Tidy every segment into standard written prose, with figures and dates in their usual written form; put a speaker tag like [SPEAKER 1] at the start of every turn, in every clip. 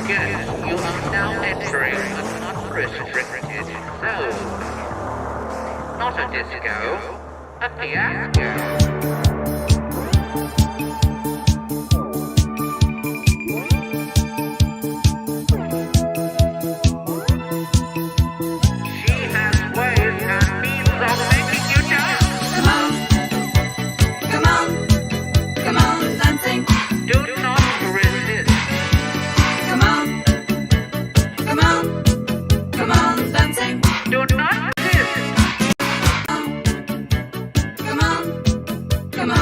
[SPEAKER 1] Yes, you are now entering an unrestricted zone. Not a disco, a fiasco. She has ways and means of making you dance.
[SPEAKER 2] Come on, come on, dancing.
[SPEAKER 1] Do not resist.
[SPEAKER 2] Come on, come on, dancing.
[SPEAKER 1] Do not resist.
[SPEAKER 2] Come on,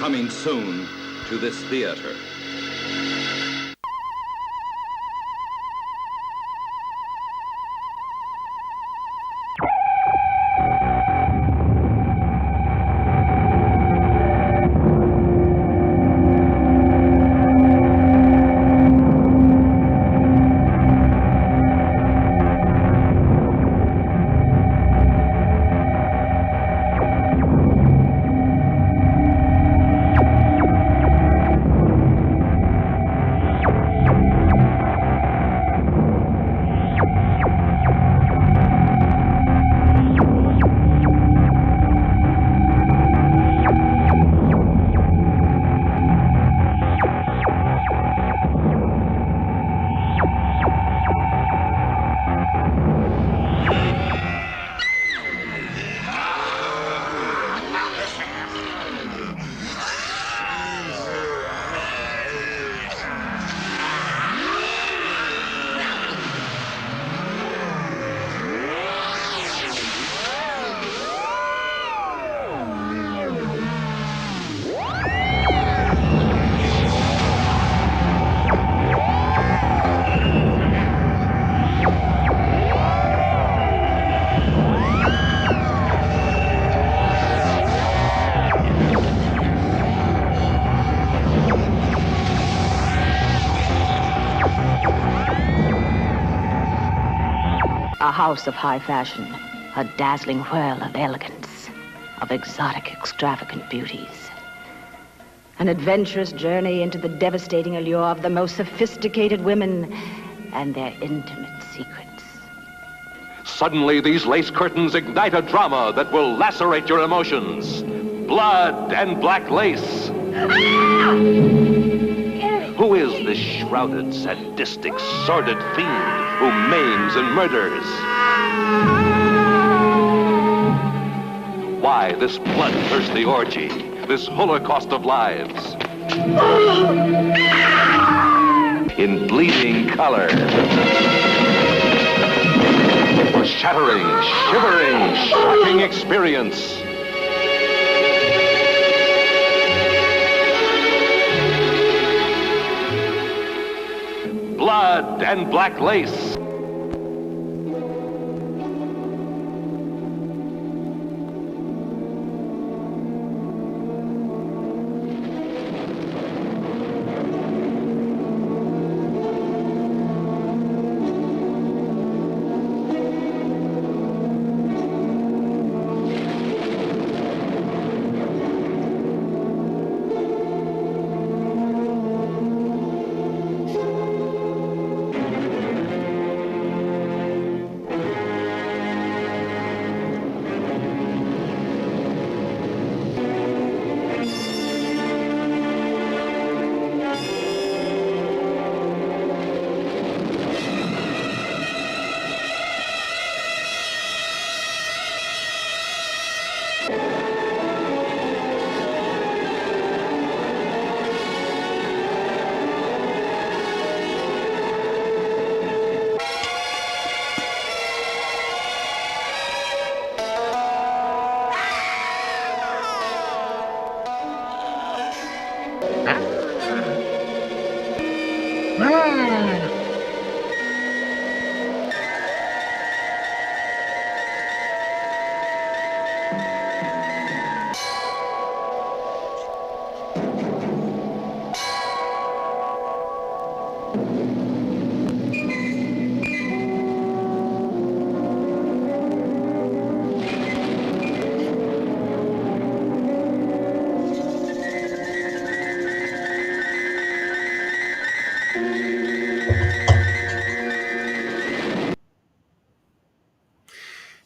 [SPEAKER 3] coming soon to this theater.
[SPEAKER 4] A house of high fashion, a dazzling whirl of elegance, of exotic, extravagant beauties. An adventurous journey into the devastating allure of the most sophisticated women and their intimate secrets.
[SPEAKER 5] Suddenly, these lace curtains ignite a drama that will lacerate your emotions. Blood and black lace. Who is this shrouded, sadistic, sordid fiend who maims and murders? Why this bloodthirsty orgy, this holocaust of lives? In bleeding color. A shattering, shivering, shocking experience. Blood and black lace.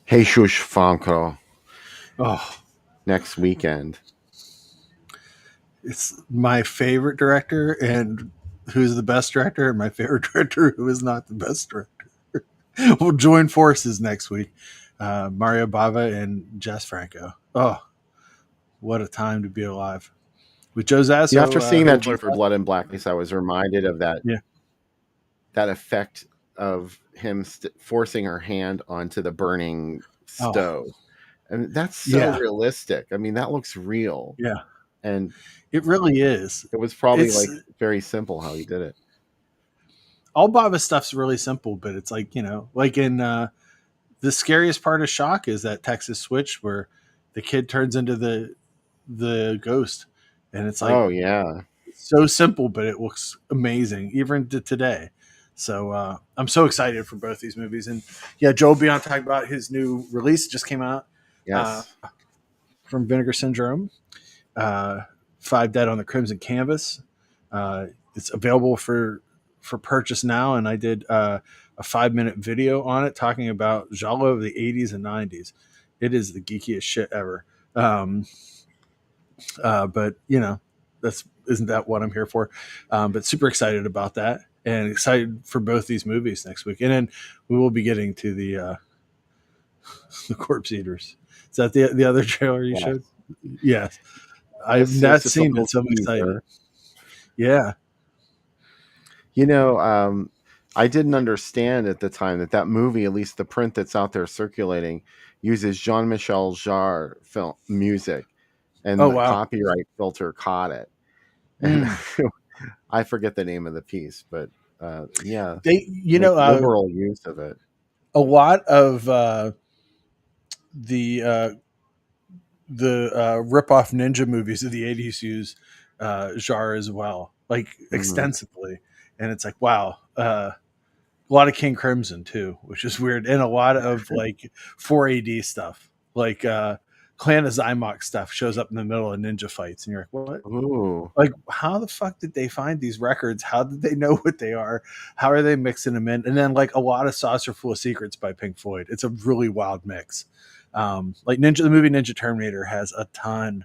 [SPEAKER 6] Jesus Franco
[SPEAKER 7] Oh,
[SPEAKER 6] next weekend.
[SPEAKER 7] it's my favorite director, and who's the best director, and my favorite director who is not the best director. We'll join forces next week. Mario Bava and Jess Franco. Oh, what a time to be alive. With Joe Zasso.
[SPEAKER 6] After seeing that trailer for Blood and Black Lace, I was reminded of that.
[SPEAKER 7] Yeah.
[SPEAKER 6] That effect of him forcing her hand onto the burning stove. And that's so realistic. I mean, that looks real.
[SPEAKER 7] Yeah.
[SPEAKER 6] And
[SPEAKER 7] It really is.
[SPEAKER 6] it was probably
[SPEAKER 7] It's
[SPEAKER 6] like very simple how he did it.
[SPEAKER 7] all Bava stuff's really simple, but it's like, like in the scariest part of Shock is that Texas switch where the kid turns into the ghost, and it's like
[SPEAKER 6] Oh yeah.
[SPEAKER 7] so simple, but it looks amazing even to today. So I'm so excited for both these movies, and yeah, Joel Beyond talking about his new release just came out
[SPEAKER 6] Yes.
[SPEAKER 7] from Vinegar Syndrome. Five Dead on the Crimson Canvas. It's available for purchase now, and I did a 5-minute video on it talking about Giallo of the 80s and 90s. It is the geekiest shit ever. But that's isn't that what I'm here for? But super excited about that, and excited for both these movies next week. And then we will be getting to the the Corpse Eaters. Is that the other trailer you
[SPEAKER 6] Yes.
[SPEAKER 7] showed? Yes.
[SPEAKER 6] This
[SPEAKER 7] I've
[SPEAKER 6] is
[SPEAKER 7] not
[SPEAKER 6] just a
[SPEAKER 7] seen
[SPEAKER 6] little
[SPEAKER 7] it, so I'm excited.
[SPEAKER 6] teaser.
[SPEAKER 7] Yeah.
[SPEAKER 6] I didn't understand at the time that movie, at least the print that's out there circulating, uses Jean-Michel Jarre film music, and
[SPEAKER 7] Oh
[SPEAKER 6] the
[SPEAKER 7] wow.
[SPEAKER 6] copyright filter caught it. And
[SPEAKER 7] Mm.
[SPEAKER 6] I forget the name of the piece, but yeah,
[SPEAKER 7] They,
[SPEAKER 6] make liberal use of it.
[SPEAKER 7] a lot of the rip-off ninja movies of the 80s use genre as well, like extensively. And it's like, wow. A lot of King Crimson too, which is weird. And a lot of like 4AD stuff, like Clan of Zymox stuff shows up in the middle of ninja fights. And you're like, what?
[SPEAKER 6] Ooh.
[SPEAKER 7] Like, how the fuck did they find these records? How did they know what they are? How are they mixing them in? And then like a lot of Saucer Full of Secrets by Pink Floyd. It's a really wild mix. Like the movie Ninja Terminator has a ton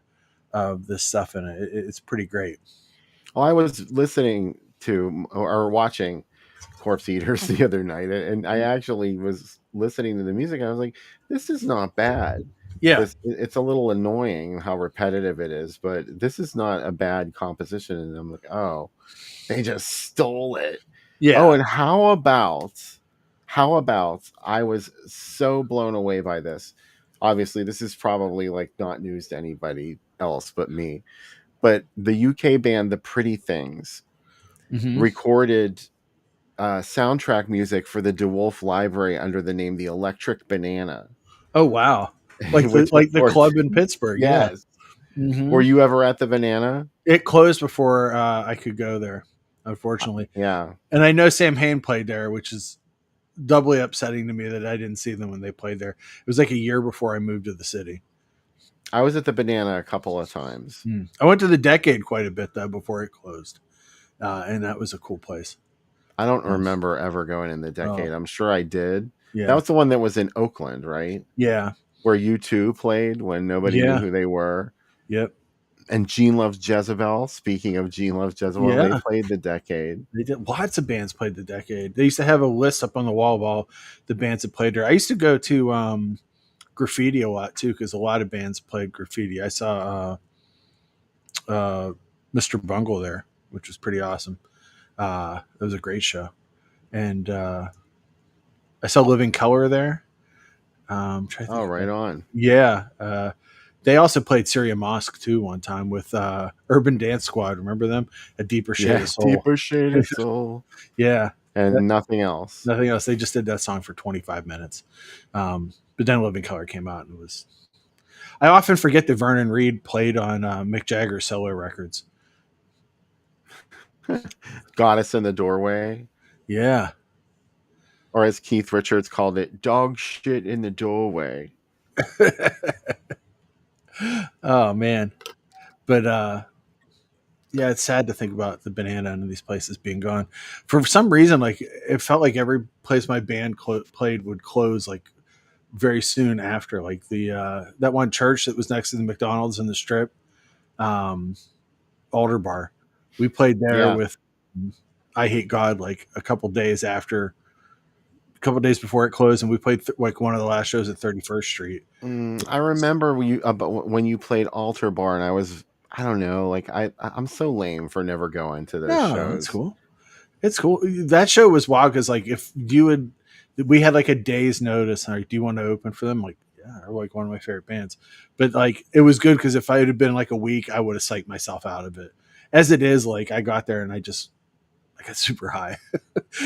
[SPEAKER 7] of this stuff in it. It's pretty great.
[SPEAKER 6] Well, I was listening to or watching Corpse Eaters the other night, and I actually was listening to the music, and I was like, this is not bad.
[SPEAKER 7] Yeah.
[SPEAKER 6] It's a little annoying how repetitive it is, but this is not a bad composition. And I'm like, oh, they just stole it.
[SPEAKER 7] Yeah.
[SPEAKER 6] Oh, and how about I was so blown away by this. Obviously, this is probably like not news to anybody else but me. But the UK band The Pretty Things recorded soundtrack music for the DeWolf Library under the name The Electric Banana.
[SPEAKER 7] Oh wow! Like the club in Pittsburgh.
[SPEAKER 6] Yes.
[SPEAKER 7] Yeah. Mm-hmm.
[SPEAKER 6] Were you ever at the Banana?
[SPEAKER 7] It closed before I could go there, unfortunately.
[SPEAKER 6] Yeah.
[SPEAKER 7] And I know Sam Hain played there, which is doubly upsetting to me that I didn't see them when they played there. It was like a year before I moved to the city.
[SPEAKER 6] I was at the Banana a couple of times.
[SPEAKER 7] I went to the Decade quite a bit though before it closed, and that was a cool place.
[SPEAKER 6] I don't remember ever going in the Decade. I'm sure I did.
[SPEAKER 7] Yeah.
[SPEAKER 6] That was the one that was in Oakland, right?
[SPEAKER 7] Yeah.
[SPEAKER 6] Where U2 played when nobody knew who they were.
[SPEAKER 7] Yep.
[SPEAKER 6] And Gene Loves Jezebel. Speaking of Gene Loves Jezebel, they played the Decade.
[SPEAKER 7] They did. Lots of bands played the Decade. They used to have a list up on the wall of all the bands that played there. I used to go to Graffiti a lot too, because a lot of bands played Graffiti. I saw Mr. Bungle there, which was pretty awesome. It was a great show. And I saw Living Color there.
[SPEAKER 6] Oh, right on.
[SPEAKER 7] Yeah. They also played Syria Mosque too one time with Urban Dance Squad. Remember them? A Deeper Shade of Soul.
[SPEAKER 6] Deeper Shade of Soul.
[SPEAKER 7] Yeah.
[SPEAKER 6] And nothing else.
[SPEAKER 7] Nothing else. They just did that song for 25 minutes. But then Living Color came out and it was. I often forget that Vernon Reid played on Mick Jagger's solo records.
[SPEAKER 6] Goddess in the Doorway.
[SPEAKER 7] Yeah.
[SPEAKER 6] Or as Keith Richards called it, dog shit in the doorway.
[SPEAKER 7] Oh man. But yeah, it's sad to think about the Banana and these places being gone. For some reason, like it felt like every place my band played would close like very soon after. Like the that one church that was next to the McDonald's in the Strip, Alder Bar. We played there with I Hate God like a couple days before it closed, and we played like one of the last shows at 31st Street.
[SPEAKER 6] I remember when you played Altar Bar, and I don't know, like I'm so lame for never going to those shows.
[SPEAKER 7] It's cool. It's cool. That show was wild because like if you would, we had like a day's notice. Like, do you want to open for them? Like, they're like one of my favorite bands. But like, it was good because if I had been like a week, I would have psyched myself out of it. As it is, like I got there and I got super high.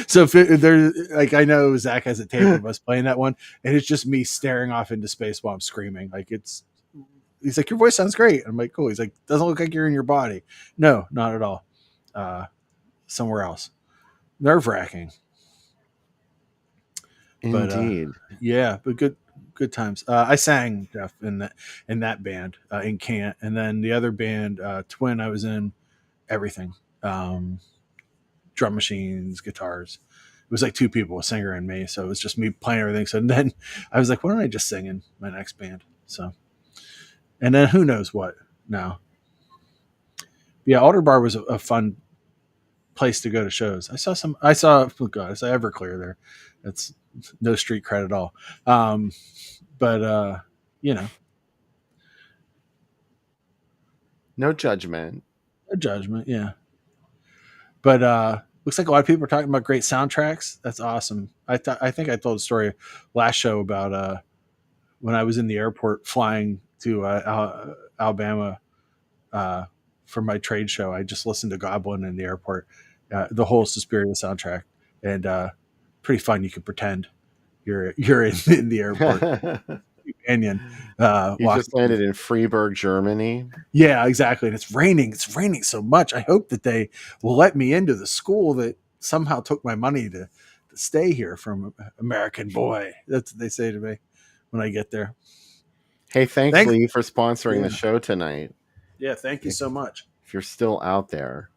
[SPEAKER 7] So if there, like, I know Zach has a tape of us playing that one, and it's just me staring off into space while I'm screaming. Like he's like, your voice sounds great. I'm like, cool. He's like, doesn't look like you're in your body. No, not at all. Somewhere else. Nerve wracking.
[SPEAKER 6] Indeed.
[SPEAKER 7] But good times. I sang, Jeff, in that band in Cant, and then the other band, Twin, I was in everything. Drum machines, guitars. It was like two people, a singer and me. So it was just me playing everything. So then I was like, why don't I just sing in my next band? So, and then who knows what now. Yeah, Alder Bar was a fun place to go to shows. I saw oh God, I saw Everclear there. That's no street cred at all. But you know,
[SPEAKER 6] No judgment.
[SPEAKER 7] a judgment. Yeah. But looks like a lot of people are talking about great soundtracks. That's awesome. I think I told a story last show about when I was in the airport flying to Alabama for my trade show. I just listened to Goblin in the airport, the whole Suspiria soundtrack, and pretty fun. You could pretend you're in the airport. Canyon.
[SPEAKER 6] You just landed in Freiburg, Germany.
[SPEAKER 7] Yeah, exactly. And it's raining. It's raining so much. I hope that they will let me into the school that somehow took my money to stay here from American Boy. That's what they say to me when I get there.
[SPEAKER 6] Hey, thanks, Lee, for sponsoring the show tonight.
[SPEAKER 7] Yeah, thank you so much.
[SPEAKER 6] If you're still out there,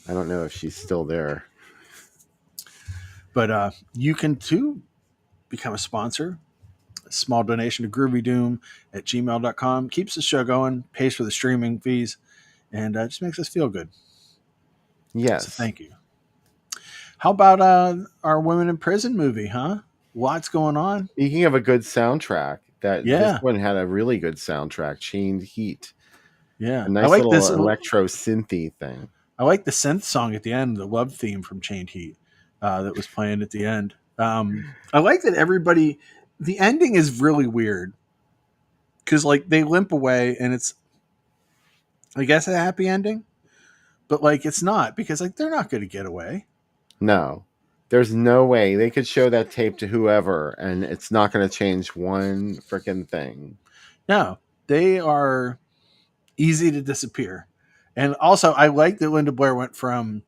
[SPEAKER 6] I don't know if she's still there.
[SPEAKER 7] But you can too become a sponsor. A small donation to groovydoom@gmail.com keeps the show going, pays for the streaming fees, and just makes us feel good.
[SPEAKER 6] Yes.
[SPEAKER 7] So thank you. How about our Women in Prison movie, huh? Lots going on.
[SPEAKER 6] Speaking of a good soundtrack, this one had a really good soundtrack, Chained Heat.
[SPEAKER 7] Yeah.
[SPEAKER 6] A nice little electro synthy thing.
[SPEAKER 7] I like the synth song at the end, the love theme from Chained Heat that was playing at the end. I like that the ending is really weird because like they limp away and it's, I guess, a happy ending, but like it's not because like they're not going to get away.
[SPEAKER 6] No, there's no way they could show that tape to whoever and it's not going to change one freaking thing.
[SPEAKER 7] No, they are easy to disappear. And also I like that Linda Blair went from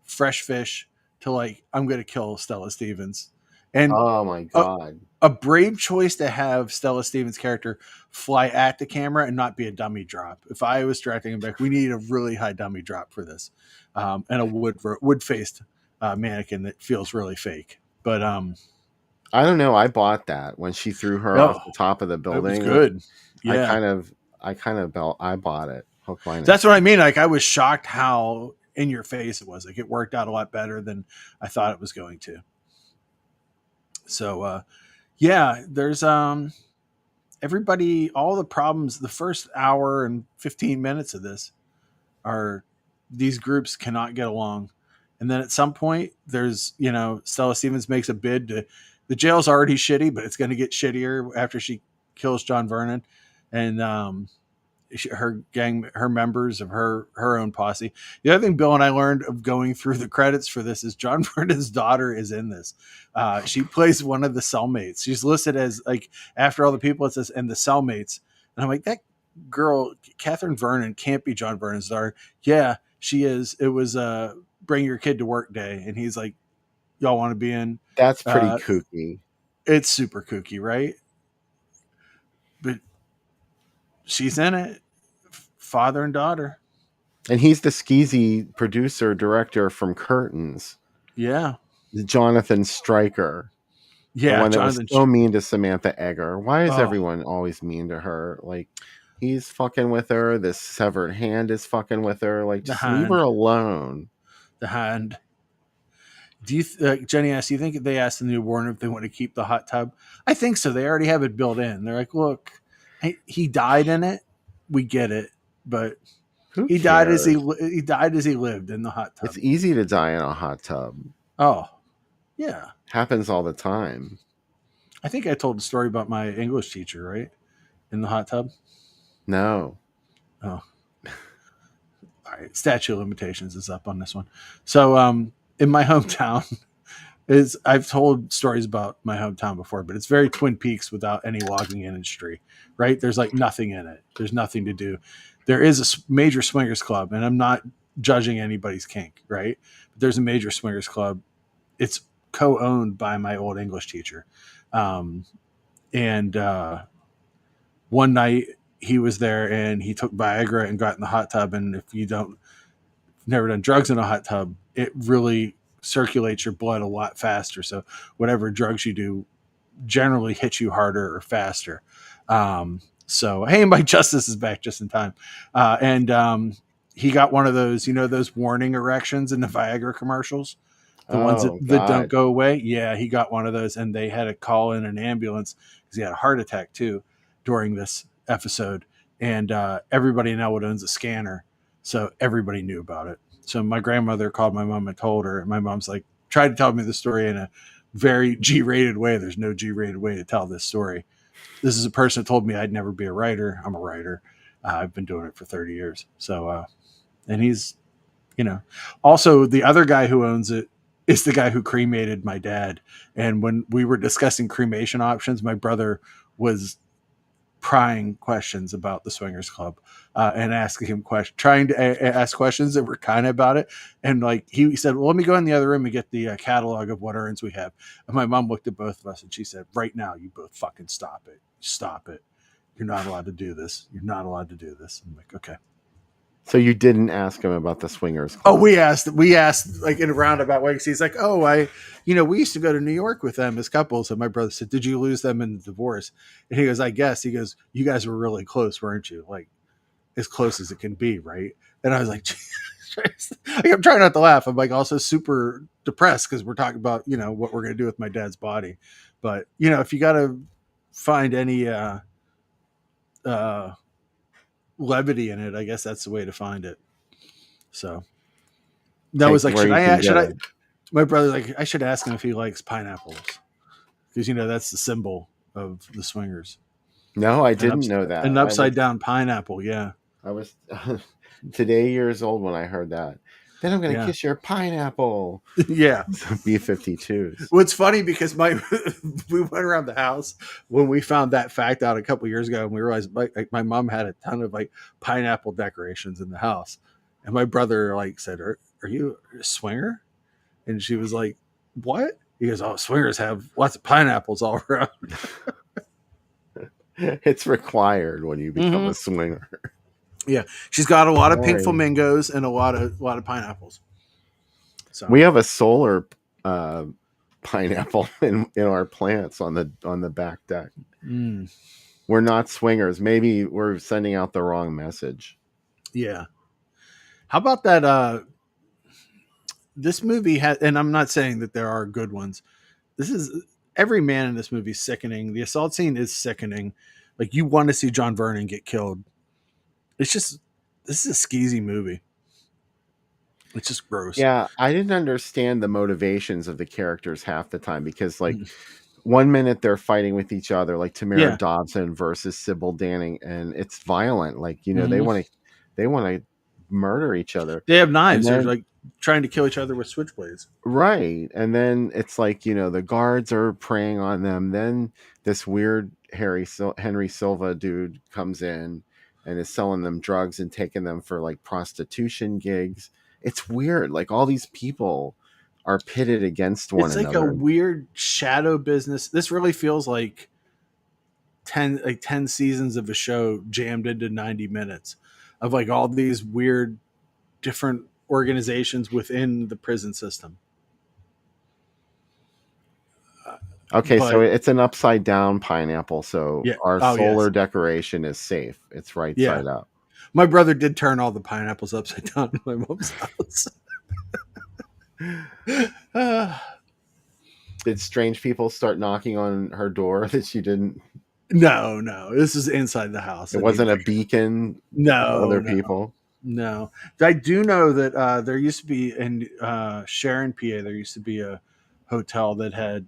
[SPEAKER 7] fresh fish to like, I'm going to kill Stella Stevens. And
[SPEAKER 6] oh my God,
[SPEAKER 7] a brave choice to have Stella Stevens' character fly at the camera and not be a dummy drop. If I was directing him back, we need a really high dummy drop for this, and a wood faced mannequin that feels really fake. But
[SPEAKER 6] I don't know. I bought that when she threw her off the top of the building.
[SPEAKER 7] It was good. Yeah,
[SPEAKER 6] I bought it. Hook, line,
[SPEAKER 7] that's what I mean. Like I was shocked how in your face it was. Like it worked out a lot better than I thought it was going to. So, yeah, there's everybody, all the problems. The first hour and 15 minutes of this are these groups cannot get along. And then at some point, there's, Stella Stevens makes a bid to, the jail's already shitty, but it's going to get shittier after she kills John Vernon. And her gang, her members of her own posse. The other thing Bill and I learned of going through the credits for this is John Vernon's daughter is in this. She plays one of the cellmates. She's listed as like, after all the people it says, and the cellmates. And I'm like, that girl, Catherine Vernon, can't be John Vernon's daughter. Yeah, she is. It was Bring Your Kid to Work Day. And he's like, y'all want to be in?
[SPEAKER 6] That's pretty kooky.
[SPEAKER 7] It's super kooky, right? But she's in it. Father and daughter.
[SPEAKER 6] And he's the skeezy producer director from Curtains.
[SPEAKER 7] Yeah.
[SPEAKER 6] Jonathan Stryker.
[SPEAKER 7] Yeah.
[SPEAKER 6] The one that was so mean to Samantha Eggar. Why is everyone always mean to her? Like, he's fucking with her. This severed hand is fucking with her. Like, just leave her alone.
[SPEAKER 7] The hand. Do you, Jenny asked, do you think they asked the new Warner if they want to keep the hot tub? I think so. They already have it built in. They're like, look, he died in it. We get it. But he died as he lived in the hot tub.
[SPEAKER 6] It's easy to die in a hot tub.
[SPEAKER 7] Oh, yeah.
[SPEAKER 6] Happens all the time.
[SPEAKER 7] I think I told a story about my English teacher, right? In the hot tub.
[SPEAKER 6] No.
[SPEAKER 7] Oh, all right. Statute of limitations is up on this one. So, in my hometown, is I've told stories about my hometown before, but it's very Twin Peaks without any logging industry, right? There's like nothing in it. There's nothing to do. There is a major swingers club, and I'm not judging anybody's kink, right? But there's a major swingers club. It's co-owned by my old English teacher, um, and one night he was there and he took Viagra and got in the hot tub. And if you don't never done drugs in a hot tub, it really circulates your blood a lot faster. So whatever drugs you do generally hit you harder or faster. So hey, Mike Justice is back just in time, and he got one of those, those warning erections in the Viagra commercials, the ones
[SPEAKER 6] Oh
[SPEAKER 7] that don't
[SPEAKER 6] God.
[SPEAKER 7] go away. Yeah, he got one of those, and they had to call in an ambulance because he had a heart attack too during this episode. And everybody in Elwood owns a scanner, so everybody knew about it. So my grandmother called my mom and told her, and my mom's like tried to tell me the story in a very G-rated way. There's no G-rated way to tell this story. This is a person that told me I'd never be a writer. I'm a writer. I've been doing it for 30 years. So, and he's, also the other guy who owns it is the guy who cremated my dad. And when we were discussing cremation options, my brother was prying questions about the Swingers Club and asking him questions, trying to ask questions that were kind of about it. And like he said, well, let me go in the other room and get the catalog of what urns we have. And my mom looked at both of us and she said, right now, you both fucking stop it. Stop it. You're not allowed to do this. You're not allowed to do this. I'm like, okay.
[SPEAKER 6] So you didn't ask him about the swingers
[SPEAKER 7] Oh,
[SPEAKER 6] club?
[SPEAKER 7] we asked like in a roundabout way. He's like, oh, we used to go to New York with them as couples. And my brother said, did you lose them in the divorce? And he goes, I guess. He goes, you guys were really close, weren't you? Like as close as it can be. Right. And I was like, like, I'm trying not to laugh. I'm like also super depressed because we're talking about, what we're going to do with my dad's body. But, if you got to find any levity in it, I guess that's the way to find it. So that was like,
[SPEAKER 6] where you can
[SPEAKER 7] should
[SPEAKER 6] get
[SPEAKER 7] I,
[SPEAKER 6] it.
[SPEAKER 7] my brother, like, I should ask him if he likes pineapples because, that's the symbol of the swingers.
[SPEAKER 6] No, I didn't know that.
[SPEAKER 7] An upside down pineapple. Yeah.
[SPEAKER 6] I was today years old when I heard that. Then I'm going to kiss your pineapple.
[SPEAKER 7] Yeah.
[SPEAKER 6] B-52s.
[SPEAKER 7] Well, it's funny because we went around the house when we found that fact out a couple years ago, and we realized my mom had a ton of like pineapple decorations in the house, and my brother like said, "Are you a swinger?" And she was like, "What?" He goes, "Oh, swingers have lots of pineapples all around."
[SPEAKER 6] It's required when you become a swinger.
[SPEAKER 7] Yeah, she's got a lot of pink flamingos and a lot of pineapples. So
[SPEAKER 6] we have a solar pineapple in our plants on the back deck. We're not swingers. Maybe we're sending out the wrong message.
[SPEAKER 7] Yeah. How about that? This movie has, and I'm not saying that there are good ones. This is every man in this movie is sickening. The assault scene is sickening. Like you want to see John Vernon get killed. It's just, this is a skeezy movie. It's just gross.
[SPEAKER 6] Yeah, I didn't understand the motivations of the characters half the time because, like, 1 minute they're fighting with each other, like Tamara Dobson versus Sybil Danning, and it's violent. Like, they want to murder each other.
[SPEAKER 7] They have knives. They're like trying to kill each other with switchblades.
[SPEAKER 6] Right, and then it's like the guards are preying on them. Then this weird Henry Silva dude comes in and is selling them drugs and taking them for like prostitution gigs. It's weird. Like all these people are pitted against one another. It's like
[SPEAKER 7] a weird shadow business. This really feels like 10 seasons of a show jammed into 90 minutes of like all these weird different organizations within the prison system.
[SPEAKER 6] Okay, so it's an upside down pineapple. So our solar decoration is safe. It's right side up.
[SPEAKER 7] My brother did turn all the pineapples upside down in my mom's house.
[SPEAKER 6] Did strange people start knocking on her door that she didn't?
[SPEAKER 7] No. This is inside the house.
[SPEAKER 6] It wasn't a beacon.
[SPEAKER 7] No,
[SPEAKER 6] other people.
[SPEAKER 7] No, I do know that there used to be in Sharon, PA. There used to be a hotel that had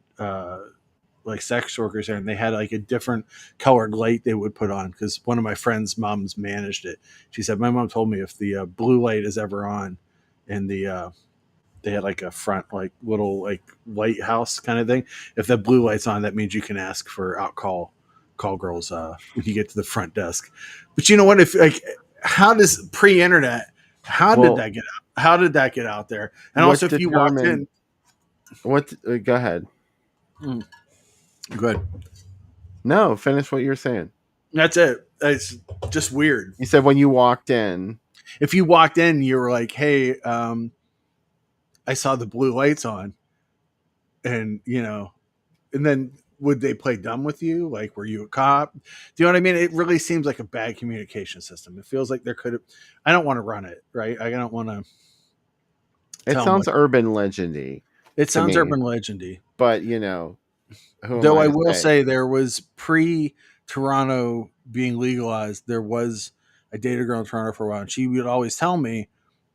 [SPEAKER 7] like sex workers there, and they had like a different colored light they would put on because one of my friend's moms managed it. She said my mom told me if the blue light is ever on, and they had like a front like little like lighthouse kind of thing. If the blue light's on, that means you can ask for call girls when you get to the front desk. But you know what? If like, how does pre-internet? How
[SPEAKER 6] Well,
[SPEAKER 7] did that get out? How did that get out there? And
[SPEAKER 6] what
[SPEAKER 7] also, if you walked in,
[SPEAKER 6] What? Go ahead.
[SPEAKER 7] good.
[SPEAKER 6] No, finish what you're saying.
[SPEAKER 7] That's it. It's just weird.
[SPEAKER 6] You said when you walked in.
[SPEAKER 7] If you walked in, you were like, "Hey, I saw the blue lights on," and and then would they play dumb with you? Like, were you a cop? Do you know what I mean? It really seems like a bad communication system. It feels like there could have. I don't want to run it, right? I don't want to.
[SPEAKER 6] It sounds urban legendy.
[SPEAKER 7] It sounds
[SPEAKER 6] me.
[SPEAKER 7] urban legendy.
[SPEAKER 6] But who am
[SPEAKER 7] Though I
[SPEAKER 6] to
[SPEAKER 7] will say there was pre-Toronto being legalized, there was I dated a girl in Toronto for a while, and she would always tell me,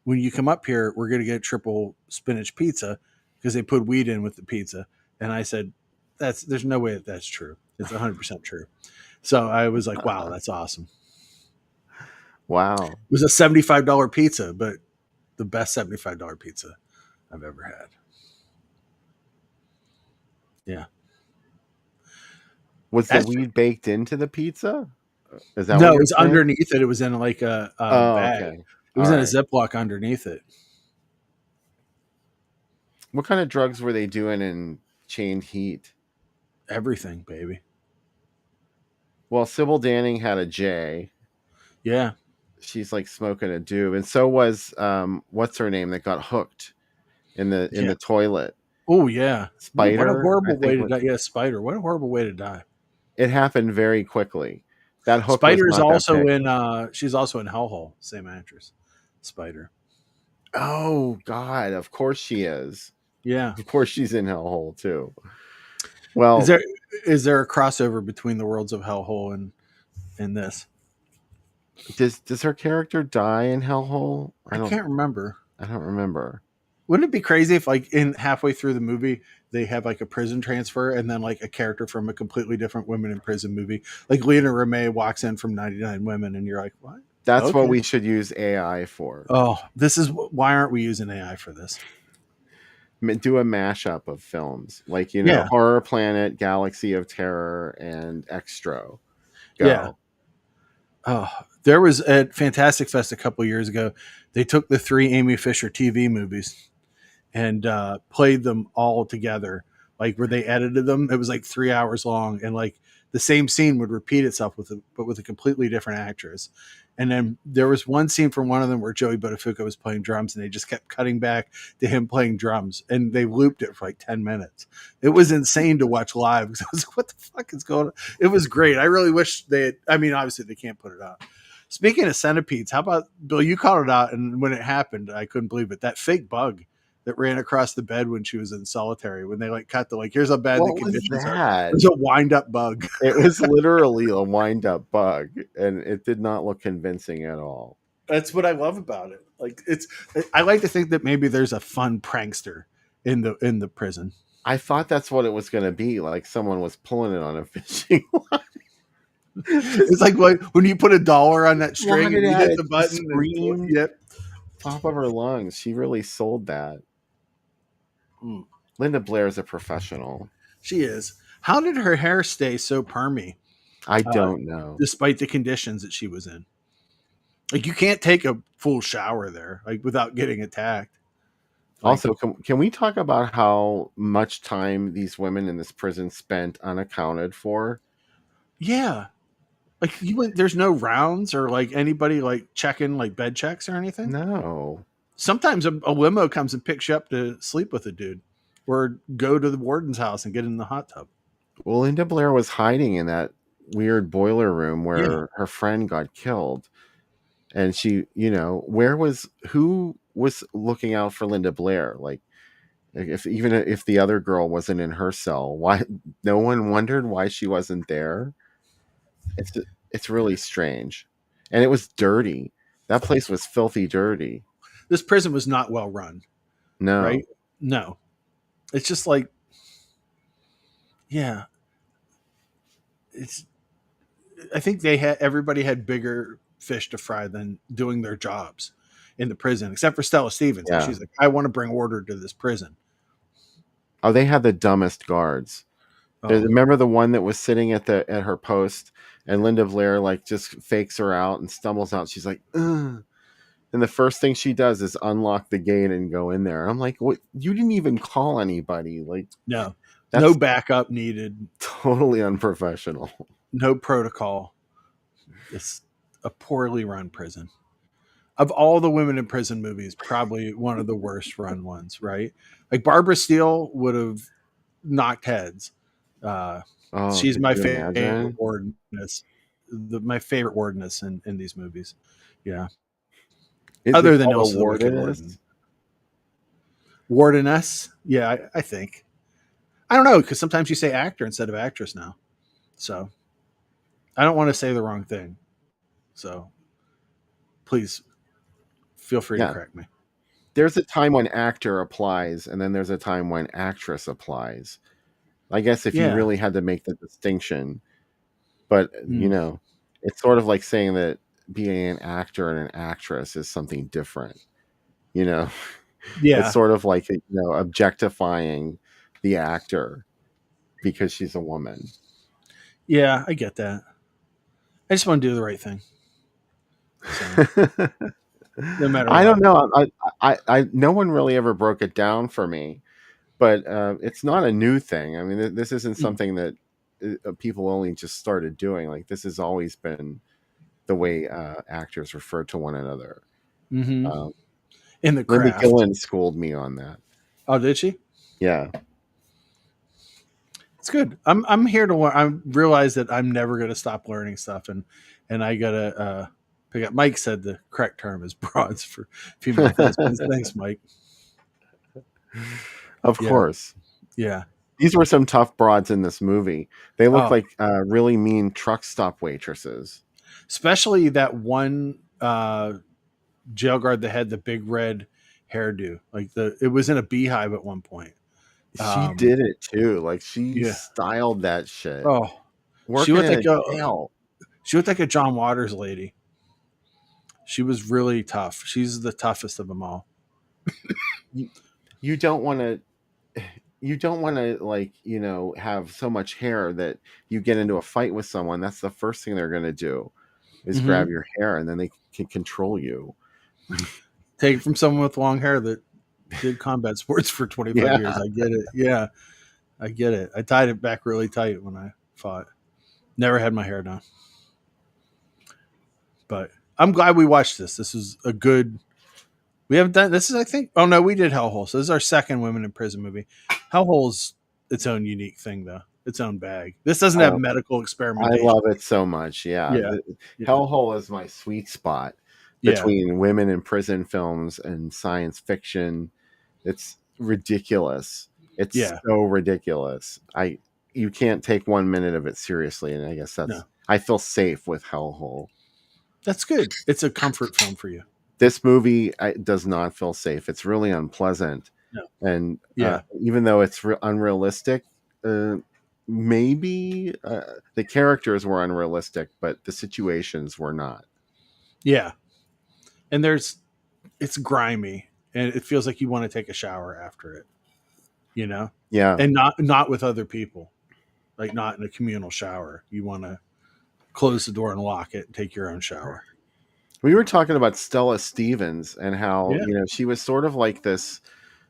[SPEAKER 7] when you come up here, we're going to get triple spinach pizza because they put weed in with the pizza. And I said, there's no way that's true. It's 100% true. So I was like, wow, that's awesome.
[SPEAKER 6] Wow.
[SPEAKER 7] It was a $75 pizza, but the best $75 pizza I've ever had. Yeah.
[SPEAKER 6] Was the weed baked into the pizza? Is that
[SPEAKER 7] no?
[SPEAKER 6] what
[SPEAKER 7] It was
[SPEAKER 6] saying?
[SPEAKER 7] Underneath it. It was in like a bag.
[SPEAKER 6] Okay.
[SPEAKER 7] It was in a Ziploc underneath it.
[SPEAKER 6] What kind of drugs were they doing in Chained Heat?
[SPEAKER 7] Everything, baby.
[SPEAKER 6] Well, Sybil Danning had a J.
[SPEAKER 7] Yeah.
[SPEAKER 6] She's like smoking a doob, and so was what's her name that got hooked in the toilet.
[SPEAKER 7] Oh yeah,
[SPEAKER 6] Spider.
[SPEAKER 7] What a horrible way to die. Yeah, Spider. What a horrible way to die.
[SPEAKER 6] It happened very quickly. That hook.
[SPEAKER 7] Spider is also in. She's also in Hellhole. Same actress. Spider.
[SPEAKER 6] Oh God! Of course she is.
[SPEAKER 7] Yeah.
[SPEAKER 6] Of course she's in Hellhole too. Well,
[SPEAKER 7] is there a crossover between the worlds of Hellhole and this?
[SPEAKER 6] Does her character die in Hellhole?
[SPEAKER 7] I can't remember.
[SPEAKER 6] I don't remember.
[SPEAKER 7] Wouldn't it be crazy if like in halfway through the movie they have like a prison transfer and then like a character from a completely different women in prison movie, like Lena Remé walks in from 99 Women, and you're like, what?
[SPEAKER 6] That's what we should use AI for.
[SPEAKER 7] Oh, why aren't we using AI for this?
[SPEAKER 6] Do a mashup of films like Horror Planet, Galaxy of Terror, and Extra. Go.
[SPEAKER 7] Yeah. Oh, there was at Fantastic Fest a couple years ago. They took the 3 Amy Fisher TV movies and played them all together, like where they edited them. It was like 3 hours long, and like the same scene would repeat itself but with a completely different actress. And then there was one scene from one of them where Joey Buttafuoco was playing drums, and they just kept cutting back to him playing drums, and they looped it for like 10 minutes. It was insane to watch live because I was like, what the fuck is going on? It was great. I really wish obviously they can't put it out. Speaking of centipedes, how about, Bill, you called it out, and when it happened, I couldn't believe it. That fake bug that ran across the bed when she was in solitary, when they like cut here's how bad the conditions are. It was a wind-up bug.
[SPEAKER 6] It was literally a wind-up bug, and it did not look convincing at all.
[SPEAKER 7] That's what I love about it. Like I like to think that maybe there's a fun prankster in the prison.
[SPEAKER 6] I thought that's what it was going to be. Like someone was pulling it on a fishing line.
[SPEAKER 7] It's like when you put $1 on that string and you hit the button,
[SPEAKER 6] scream, top of her lungs. She really sold that. Linda Blair is a professional.
[SPEAKER 7] She is. How did her hair stay so permy?
[SPEAKER 6] I don't know.
[SPEAKER 7] Despite the conditions that she was in. Like, you can't take a full shower there, like, without getting attacked.
[SPEAKER 6] Also, can we talk about how much time these women in this prison spent unaccounted for?
[SPEAKER 7] Yeah. Like, there's no rounds or, like, anybody, like, checking, like, bed checks or anything?
[SPEAKER 6] No.
[SPEAKER 7] Sometimes a limo comes and picks you up to sleep with a dude or go to the warden's house and get in the hot tub.
[SPEAKER 6] Well, Linda Blair was hiding in that weird boiler room where her friend got killed. And she, who was looking out for Linda Blair? Like, even if the other girl wasn't in her cell, why no one wondered why she wasn't there? It's really strange. And it was dirty. That place was filthy dirty.
[SPEAKER 7] This prison was not well run.
[SPEAKER 6] No.
[SPEAKER 7] Right? No. It's just like, yeah. it's I think everybody had bigger fish to fry than doing their jobs in the prison, except for Stella Stevens. And
[SPEAKER 6] Yeah.
[SPEAKER 7] she's like, I want to bring order to this prison.
[SPEAKER 6] Oh, they had the dumbest guards.
[SPEAKER 7] Oh,
[SPEAKER 6] Remember the one that was sitting at her post, and Linda Blair like just fakes her out and stumbles out. She's like, ugh. And the first thing she does is unlock the gate and go in there. I'm like, what? You didn't even call anybody. Like,
[SPEAKER 7] no,
[SPEAKER 6] that's
[SPEAKER 7] no backup needed,
[SPEAKER 6] totally unprofessional.
[SPEAKER 7] no protocol. It's a poorly run prison. Of all the women in prison movies, probably one of the worst run ones, right? Like Barbara Steele would have knocked heads.
[SPEAKER 6] Oh,
[SPEAKER 7] She's
[SPEAKER 6] could
[SPEAKER 7] my
[SPEAKER 6] you
[SPEAKER 7] favorite
[SPEAKER 6] imagine?
[SPEAKER 7] wardeness, my favorite wardeness in these movies. Yeah,
[SPEAKER 6] Is it
[SPEAKER 7] other than
[SPEAKER 6] called a
[SPEAKER 7] Elsa the Wicked Warden.
[SPEAKER 6] wardeness?
[SPEAKER 7] Wardeness, yeah, I think. I don't know because sometimes you say actor instead of actress now, so I don't want to say the wrong thing. So please feel free to
[SPEAKER 6] Yeah.
[SPEAKER 7] correct me.
[SPEAKER 6] There's a time when actor applies, and then there's a time when actress applies. I guess if you
[SPEAKER 7] Yeah.
[SPEAKER 6] really had to make the distinction, but
[SPEAKER 7] Mm.
[SPEAKER 6] it's sort of like saying that being an actor and an actress is something different. It's
[SPEAKER 7] Yeah.
[SPEAKER 6] sort of like objectifying the actor because she's a woman.
[SPEAKER 7] Yeah, I get that. I just want to do the right thing. So, no matter
[SPEAKER 6] I
[SPEAKER 7] what.
[SPEAKER 6] don't know. No one really ever broke it down for me, but it's not a new thing. I mean, this isn't something that people only just started doing. Like, this has always been the way actors refer to one another.
[SPEAKER 7] Mm-hmm.
[SPEAKER 6] Um,
[SPEAKER 7] In the
[SPEAKER 6] Linda
[SPEAKER 7] craft.
[SPEAKER 6] Gillen schooled me on that.
[SPEAKER 7] Oh, did she?
[SPEAKER 6] Yeah.
[SPEAKER 7] It's good. I'm here to learn. I realize that I'm never going to stop learning stuff, and I gotta pick up. Mike said the correct term is broads for female thespians. Thanks, Mike.
[SPEAKER 6] Of
[SPEAKER 7] Yeah,
[SPEAKER 6] course.
[SPEAKER 7] yeah.
[SPEAKER 6] These were some tough broads in this movie. They look
[SPEAKER 7] Oh,
[SPEAKER 6] like really mean truck stop waitresses.
[SPEAKER 7] especially that one jail guard that had the big red hairdo. Like it was in a beehive at one point.
[SPEAKER 6] She did it too. Like, she
[SPEAKER 7] Yeah.
[SPEAKER 6] styled that shit.
[SPEAKER 7] Oh, she
[SPEAKER 6] Working
[SPEAKER 7] looked
[SPEAKER 6] in
[SPEAKER 7] like
[SPEAKER 6] a jail.
[SPEAKER 7] she looked like a John Waters lady. She was really tough. She's the toughest of them all.
[SPEAKER 6] You don't want to. You don't want to have so much hair that you get into a fight with someone. That's the first thing they're going to do is
[SPEAKER 7] Mm-hmm.
[SPEAKER 6] grab your hair, and then they can control you.
[SPEAKER 7] Take it from someone with long hair that did combat sports for 25 years. I get it. Yeah, I get it. I tied it back really tight when I fought. Never had my hair done. But I'm glad we watched this. This is a good. We haven't done this. Is I think. Oh no, we did Hellhole. So this is our second women in prison movie. Hellhole's its own unique thing, though. Its own bag. This doesn't have medical
[SPEAKER 6] I
[SPEAKER 7] experimentation.
[SPEAKER 6] love it so much. Yeah.
[SPEAKER 7] Yeah.
[SPEAKER 6] Hellhole is my sweet spot between women in prison films and science fiction. It's ridiculous. It's so ridiculous. You can't take 1 minute of it seriously, and I guess I feel safe with Hellhole.
[SPEAKER 7] That's good. It's a comfort film for you.
[SPEAKER 6] This movie does not feel safe. It's really unpleasant.
[SPEAKER 7] No.
[SPEAKER 6] And even though it's unrealistic, maybe the characters were unrealistic, but the situations were not.
[SPEAKER 7] Yeah. And it's grimy, and it feels like you want to take a shower after it,
[SPEAKER 6] Yeah.
[SPEAKER 7] and not with other people, like not in a communal shower. You want to close the door and lock it and take your own shower.
[SPEAKER 6] We were talking about Stella Stevens and how she was sort of like this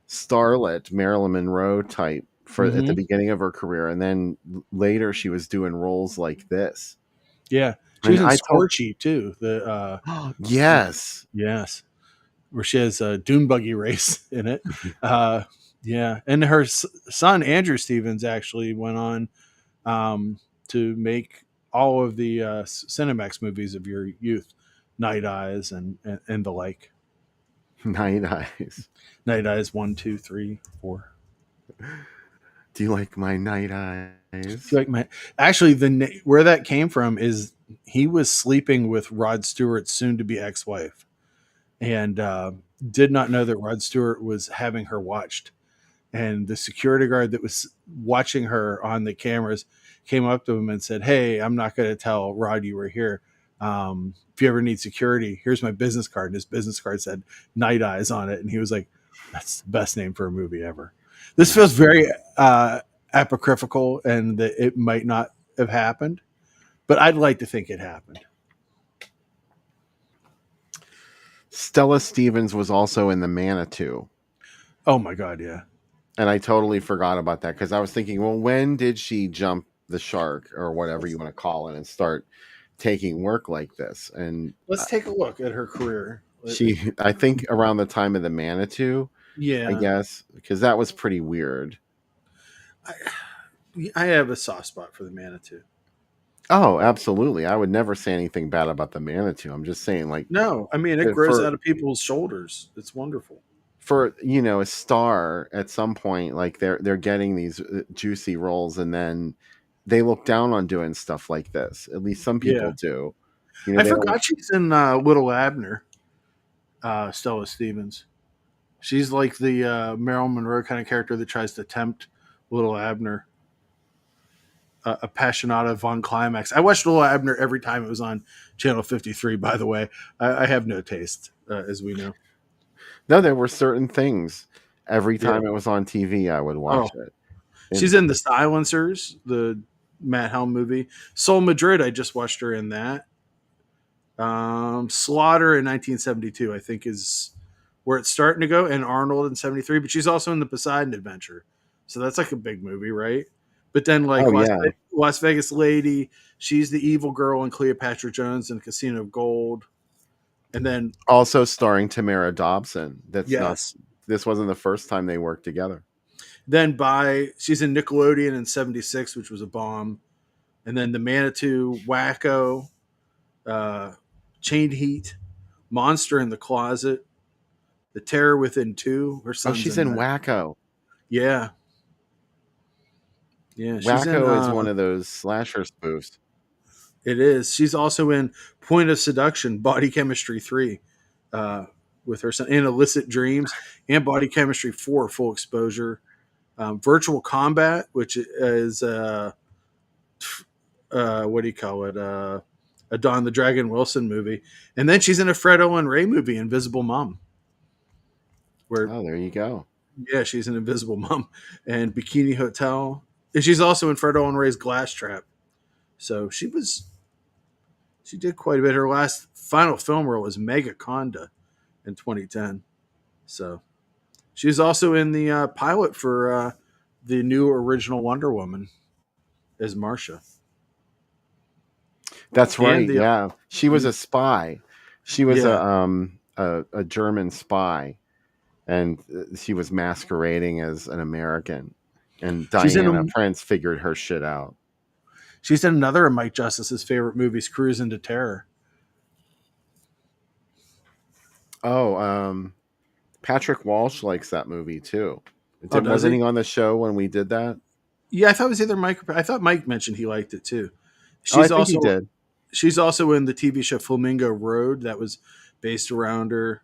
[SPEAKER 6] starlet Marilyn Monroe type at the beginning of her career, and then later she was doing roles like this.
[SPEAKER 7] Yeah, she was in Scorchy too.
[SPEAKER 6] Yes,
[SPEAKER 7] where she has a dune buggy race in it. Yeah, and her son Andrew Stevens actually went on to make all of the Cinemax movies of your youth, Night Eyes and the like.
[SPEAKER 6] Night
[SPEAKER 7] Eyes 1, 2, 3, 4.
[SPEAKER 6] Do you like my night eyes?
[SPEAKER 7] Do you like my? Actually, where that came from is he was sleeping with Rod Stewart's soon-to-be ex-wife, and did not know that Rod Stewart was having her watched. And the security guard that was watching her on the cameras came up to him and said, "Hey, I'm not going to tell Rod you were here. If you ever need security, here's my business card." And his business card said Night Eyes on it. And he was like, "That's the best name for a movie ever." This feels very apocryphal and that it might not have happened, but I'd like to think it happened.
[SPEAKER 6] Stella Stevens was also in the Manitou.
[SPEAKER 7] Oh my God, yeah.
[SPEAKER 6] And I totally forgot about that because I was thinking, well, when did she jump the shark or whatever you want to call it and start taking work like this? And
[SPEAKER 7] Let's take a look at her career.
[SPEAKER 6] I think around the time of the Manitou,
[SPEAKER 7] Yeah,
[SPEAKER 6] I guess, because that was pretty weird.
[SPEAKER 7] I have a soft spot for the Manitou.
[SPEAKER 6] Oh, absolutely. I would never say anything bad about the Manitou. I'm just saying, like,
[SPEAKER 7] No, I mean it grows out of people's shoulders. It's wonderful.
[SPEAKER 6] For a star at some point, like they're getting these juicy roles, and then they look down on doing stuff like this. At least some people do.
[SPEAKER 7] I forgot she's in Little Abner. Stella Stevens. She's like the Marilyn Monroe kind of character that tries to tempt Little Abner. Appassionata von Climax. I watched Little Abner every time it was on Channel 53, by the way. I have no taste, as we know.
[SPEAKER 6] No, there were certain things. Every time it was on TV, I would watch it.
[SPEAKER 7] She's in The Silencers, the Matt Helm movie. Soul Madrid, I just watched her in that. Slaughter in 1972, I think, is where it's starting to go, and Arnold in 73, but she's also in The Poseidon Adventure. So that's like a big movie, right? But then like Las Vegas Lady, she's the evil girl in Cleopatra Jones and Casino of Gold. And then
[SPEAKER 6] also starring Tamara Dobson.
[SPEAKER 7] Yes.
[SPEAKER 6] This wasn't the first time they worked together.
[SPEAKER 7] Then she's in Nickelodeon in 76, which was a bomb. And then The Manitou, Wacko, Chain Heat, Monster in the Closet, The Terror Within 2. Her son's
[SPEAKER 6] she's in Wacko.
[SPEAKER 7] Yeah. Yeah.
[SPEAKER 6] Wacko is one of those slasher spoofs.
[SPEAKER 7] It is. She's also in Point of Seduction, Body Chemistry 3, with her son, and Illicit Dreams, and Body Chemistry 4, Full Exposure. Virtual Combat, which is, what do you call it? A Don the Dragon Wilson movie. And then she's in a Fred Olen Ray movie, Invisible Mom.
[SPEAKER 6] There you go.
[SPEAKER 7] Yeah, she's an Invisible Mom. And Bikini Hotel. And she's also in Fred Olen Ray's Glass Trap. So she did quite a bit. Her last final film role was Mega Conda in 2010. So she was also in the pilot for the new original Wonder Woman as Marcia.
[SPEAKER 6] That's right. She was a spy. She was a German spy, and she was masquerading as an American. And Diana Prince figured her shit out.
[SPEAKER 7] She's in another of Mike Justice's favorite movies, Cruise into Terror.
[SPEAKER 6] Oh, Patrick Walsh likes that movie too. Wasn't he on the show when we did that?
[SPEAKER 7] Yeah, I thought it was either Mike. I thought Mike mentioned he liked it too.
[SPEAKER 6] I think he did.
[SPEAKER 7] She's also in the TV show Flamingo Road that was based around her.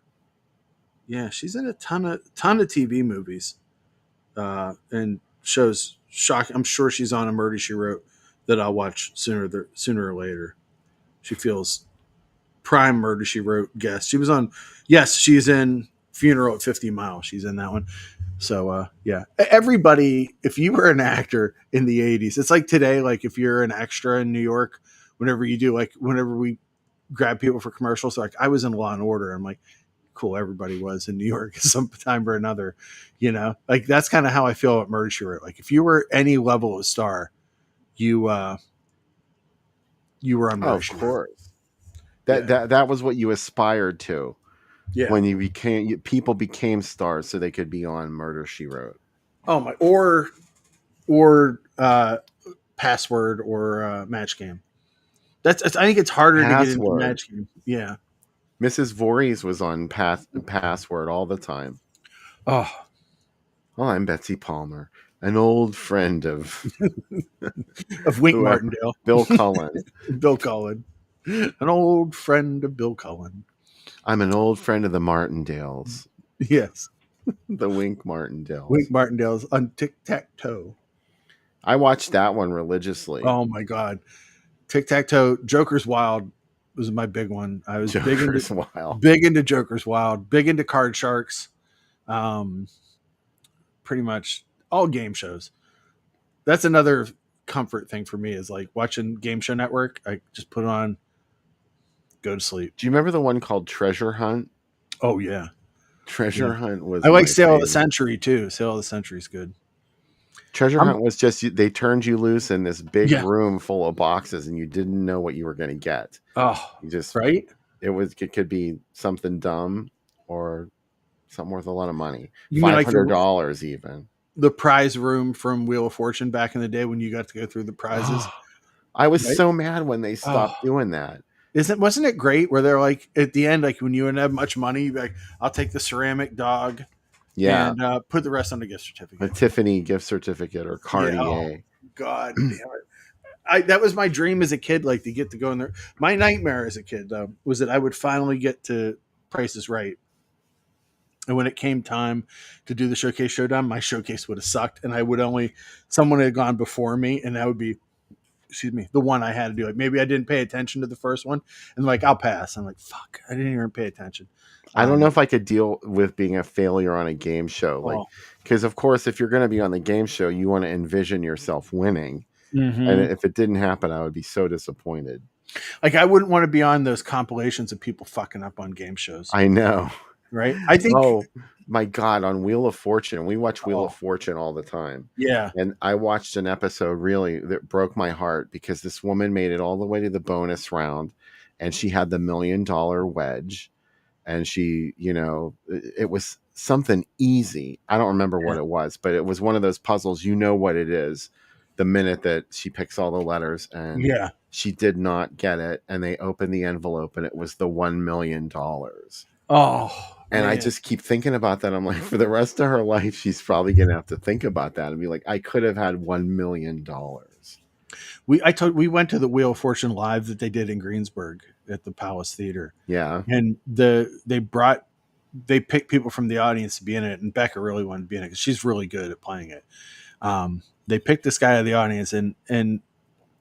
[SPEAKER 7] Yeah, she's in a ton of TV movies and shows. I'm sure she's on a Murder, She Wrote that I'll watch sooner or later. She feels prime Murder, She Wrote guest. She was on. Yes, she's in Funeral at 50 Mile. She's in that one. So yeah, everybody. If you were an actor in the 80s, it's like today. Like if you're an extra in New York, whenever we grab people for commercials, like I was in Law and Order. I'm like, cool. Everybody was in New York at some time or another. Like that's kind of how I feel about Murder, She Wrote. Like if you were any level of star, you were on Murder, She Wrote.
[SPEAKER 6] Of course. That was what you aspired to.
[SPEAKER 7] Yeah.
[SPEAKER 6] When people became stars so they could be on Murder, She Wrote.
[SPEAKER 7] Oh my, or Password or Match Game. I think it's harder to get into Match Game. Yeah.
[SPEAKER 6] Mrs. Voorhees was on Password all the time.
[SPEAKER 7] Oh,
[SPEAKER 6] I'm Betsy Palmer, an old friend of
[SPEAKER 7] Wink Martindale.
[SPEAKER 6] Bill Cullen.
[SPEAKER 7] Bill Cullen. An old friend of Bill Cullen.
[SPEAKER 6] I'm an old friend of the Martindales.
[SPEAKER 7] Yes.
[SPEAKER 6] The Wink Martindales.
[SPEAKER 7] Wink Martindales on Tic-Tac-Toe.
[SPEAKER 6] I watched that one religiously.
[SPEAKER 7] Oh my god, Tic Tac Toe, Joker's Wild was my big one. I was
[SPEAKER 6] Joker's Wild.
[SPEAKER 7] big into Joker's Wild, big into Card Sharks. Pretty much all game shows. That's another comfort thing for me is like watching Game Show Network. I just put it on, go to sleep.
[SPEAKER 6] Do you remember the one called Treasure Hunt?
[SPEAKER 7] Oh yeah,
[SPEAKER 6] Treasure
[SPEAKER 7] yeah.
[SPEAKER 6] Hunt was.
[SPEAKER 7] I like
[SPEAKER 6] my
[SPEAKER 7] Sale of the
[SPEAKER 6] favorite.
[SPEAKER 7] Century too. Sale of the Century is good.
[SPEAKER 6] Treasure Hunt was just they turned you loose in this big
[SPEAKER 7] Yeah.
[SPEAKER 6] room full of boxes, and you didn't know what you were going to get.
[SPEAKER 7] Oh,
[SPEAKER 6] You just
[SPEAKER 7] right.
[SPEAKER 6] it could be something dumb or something worth a lot of money.
[SPEAKER 7] You mean like
[SPEAKER 6] $500 even.
[SPEAKER 7] the prize room from Wheel of Fortune back in the day when you got to go through the prizes?
[SPEAKER 6] I was
[SPEAKER 7] Right?
[SPEAKER 6] so mad when they stopped doing that.
[SPEAKER 7] Wasn't it great where they're like at the end, like when you didn't have much money, you'd be like, I'll take the ceramic dog
[SPEAKER 6] Yeah.
[SPEAKER 7] and put the rest on the gift certificate.
[SPEAKER 6] A Tiffany gift certificate or Cartier.
[SPEAKER 7] Yeah, God damn it. That was my dream as a kid, like to get to go in there. My nightmare as a kid, though, was that I would finally get to Price is Right. And when it came time to do the Showcase Showdown, my showcase would have sucked. And someone had gone before me, and that would be, the one I had to do. Like maybe I didn't pay attention to the first one, and like, I'll pass. I'm like, fuck, I didn't even pay attention.
[SPEAKER 6] I don't know if I could deal with being a failure on a game show. Like, because of course, if you're going to be on the game show, you want to envision yourself winning.
[SPEAKER 7] Mm-hmm.
[SPEAKER 6] And if it didn't happen, I would be so disappointed.
[SPEAKER 7] Like, I wouldn't want to be on those compilations of people fucking up on game shows.
[SPEAKER 6] I know.
[SPEAKER 7] Right? I think.
[SPEAKER 6] Oh my God! On Wheel of Fortune, we watch Wheel of Fortune all the time.
[SPEAKER 7] Yeah.
[SPEAKER 6] And I watched an episode really that broke my heart because this woman made it all the way to the bonus round, and she had the $1 million wedge, and she, it was something easy. I don't remember what it was, but it was one of those puzzles. You know what it is the minute that she picks all the letters, and she did not get it, and they opened the envelope, and it was the $1 million.
[SPEAKER 7] Oh.
[SPEAKER 6] And man. I just keep thinking about that. I'm like, for the rest of her life, she's probably going to have to think about that and be like, I could have had $1 million.
[SPEAKER 7] We went to the Wheel of Fortune live that they did in Greensburg at the Palace Theater.
[SPEAKER 6] Yeah.
[SPEAKER 7] And they picked people from the audience to be in it. And Becca really wanted to be in it because she's really good at playing it. They picked this guy out of the audience and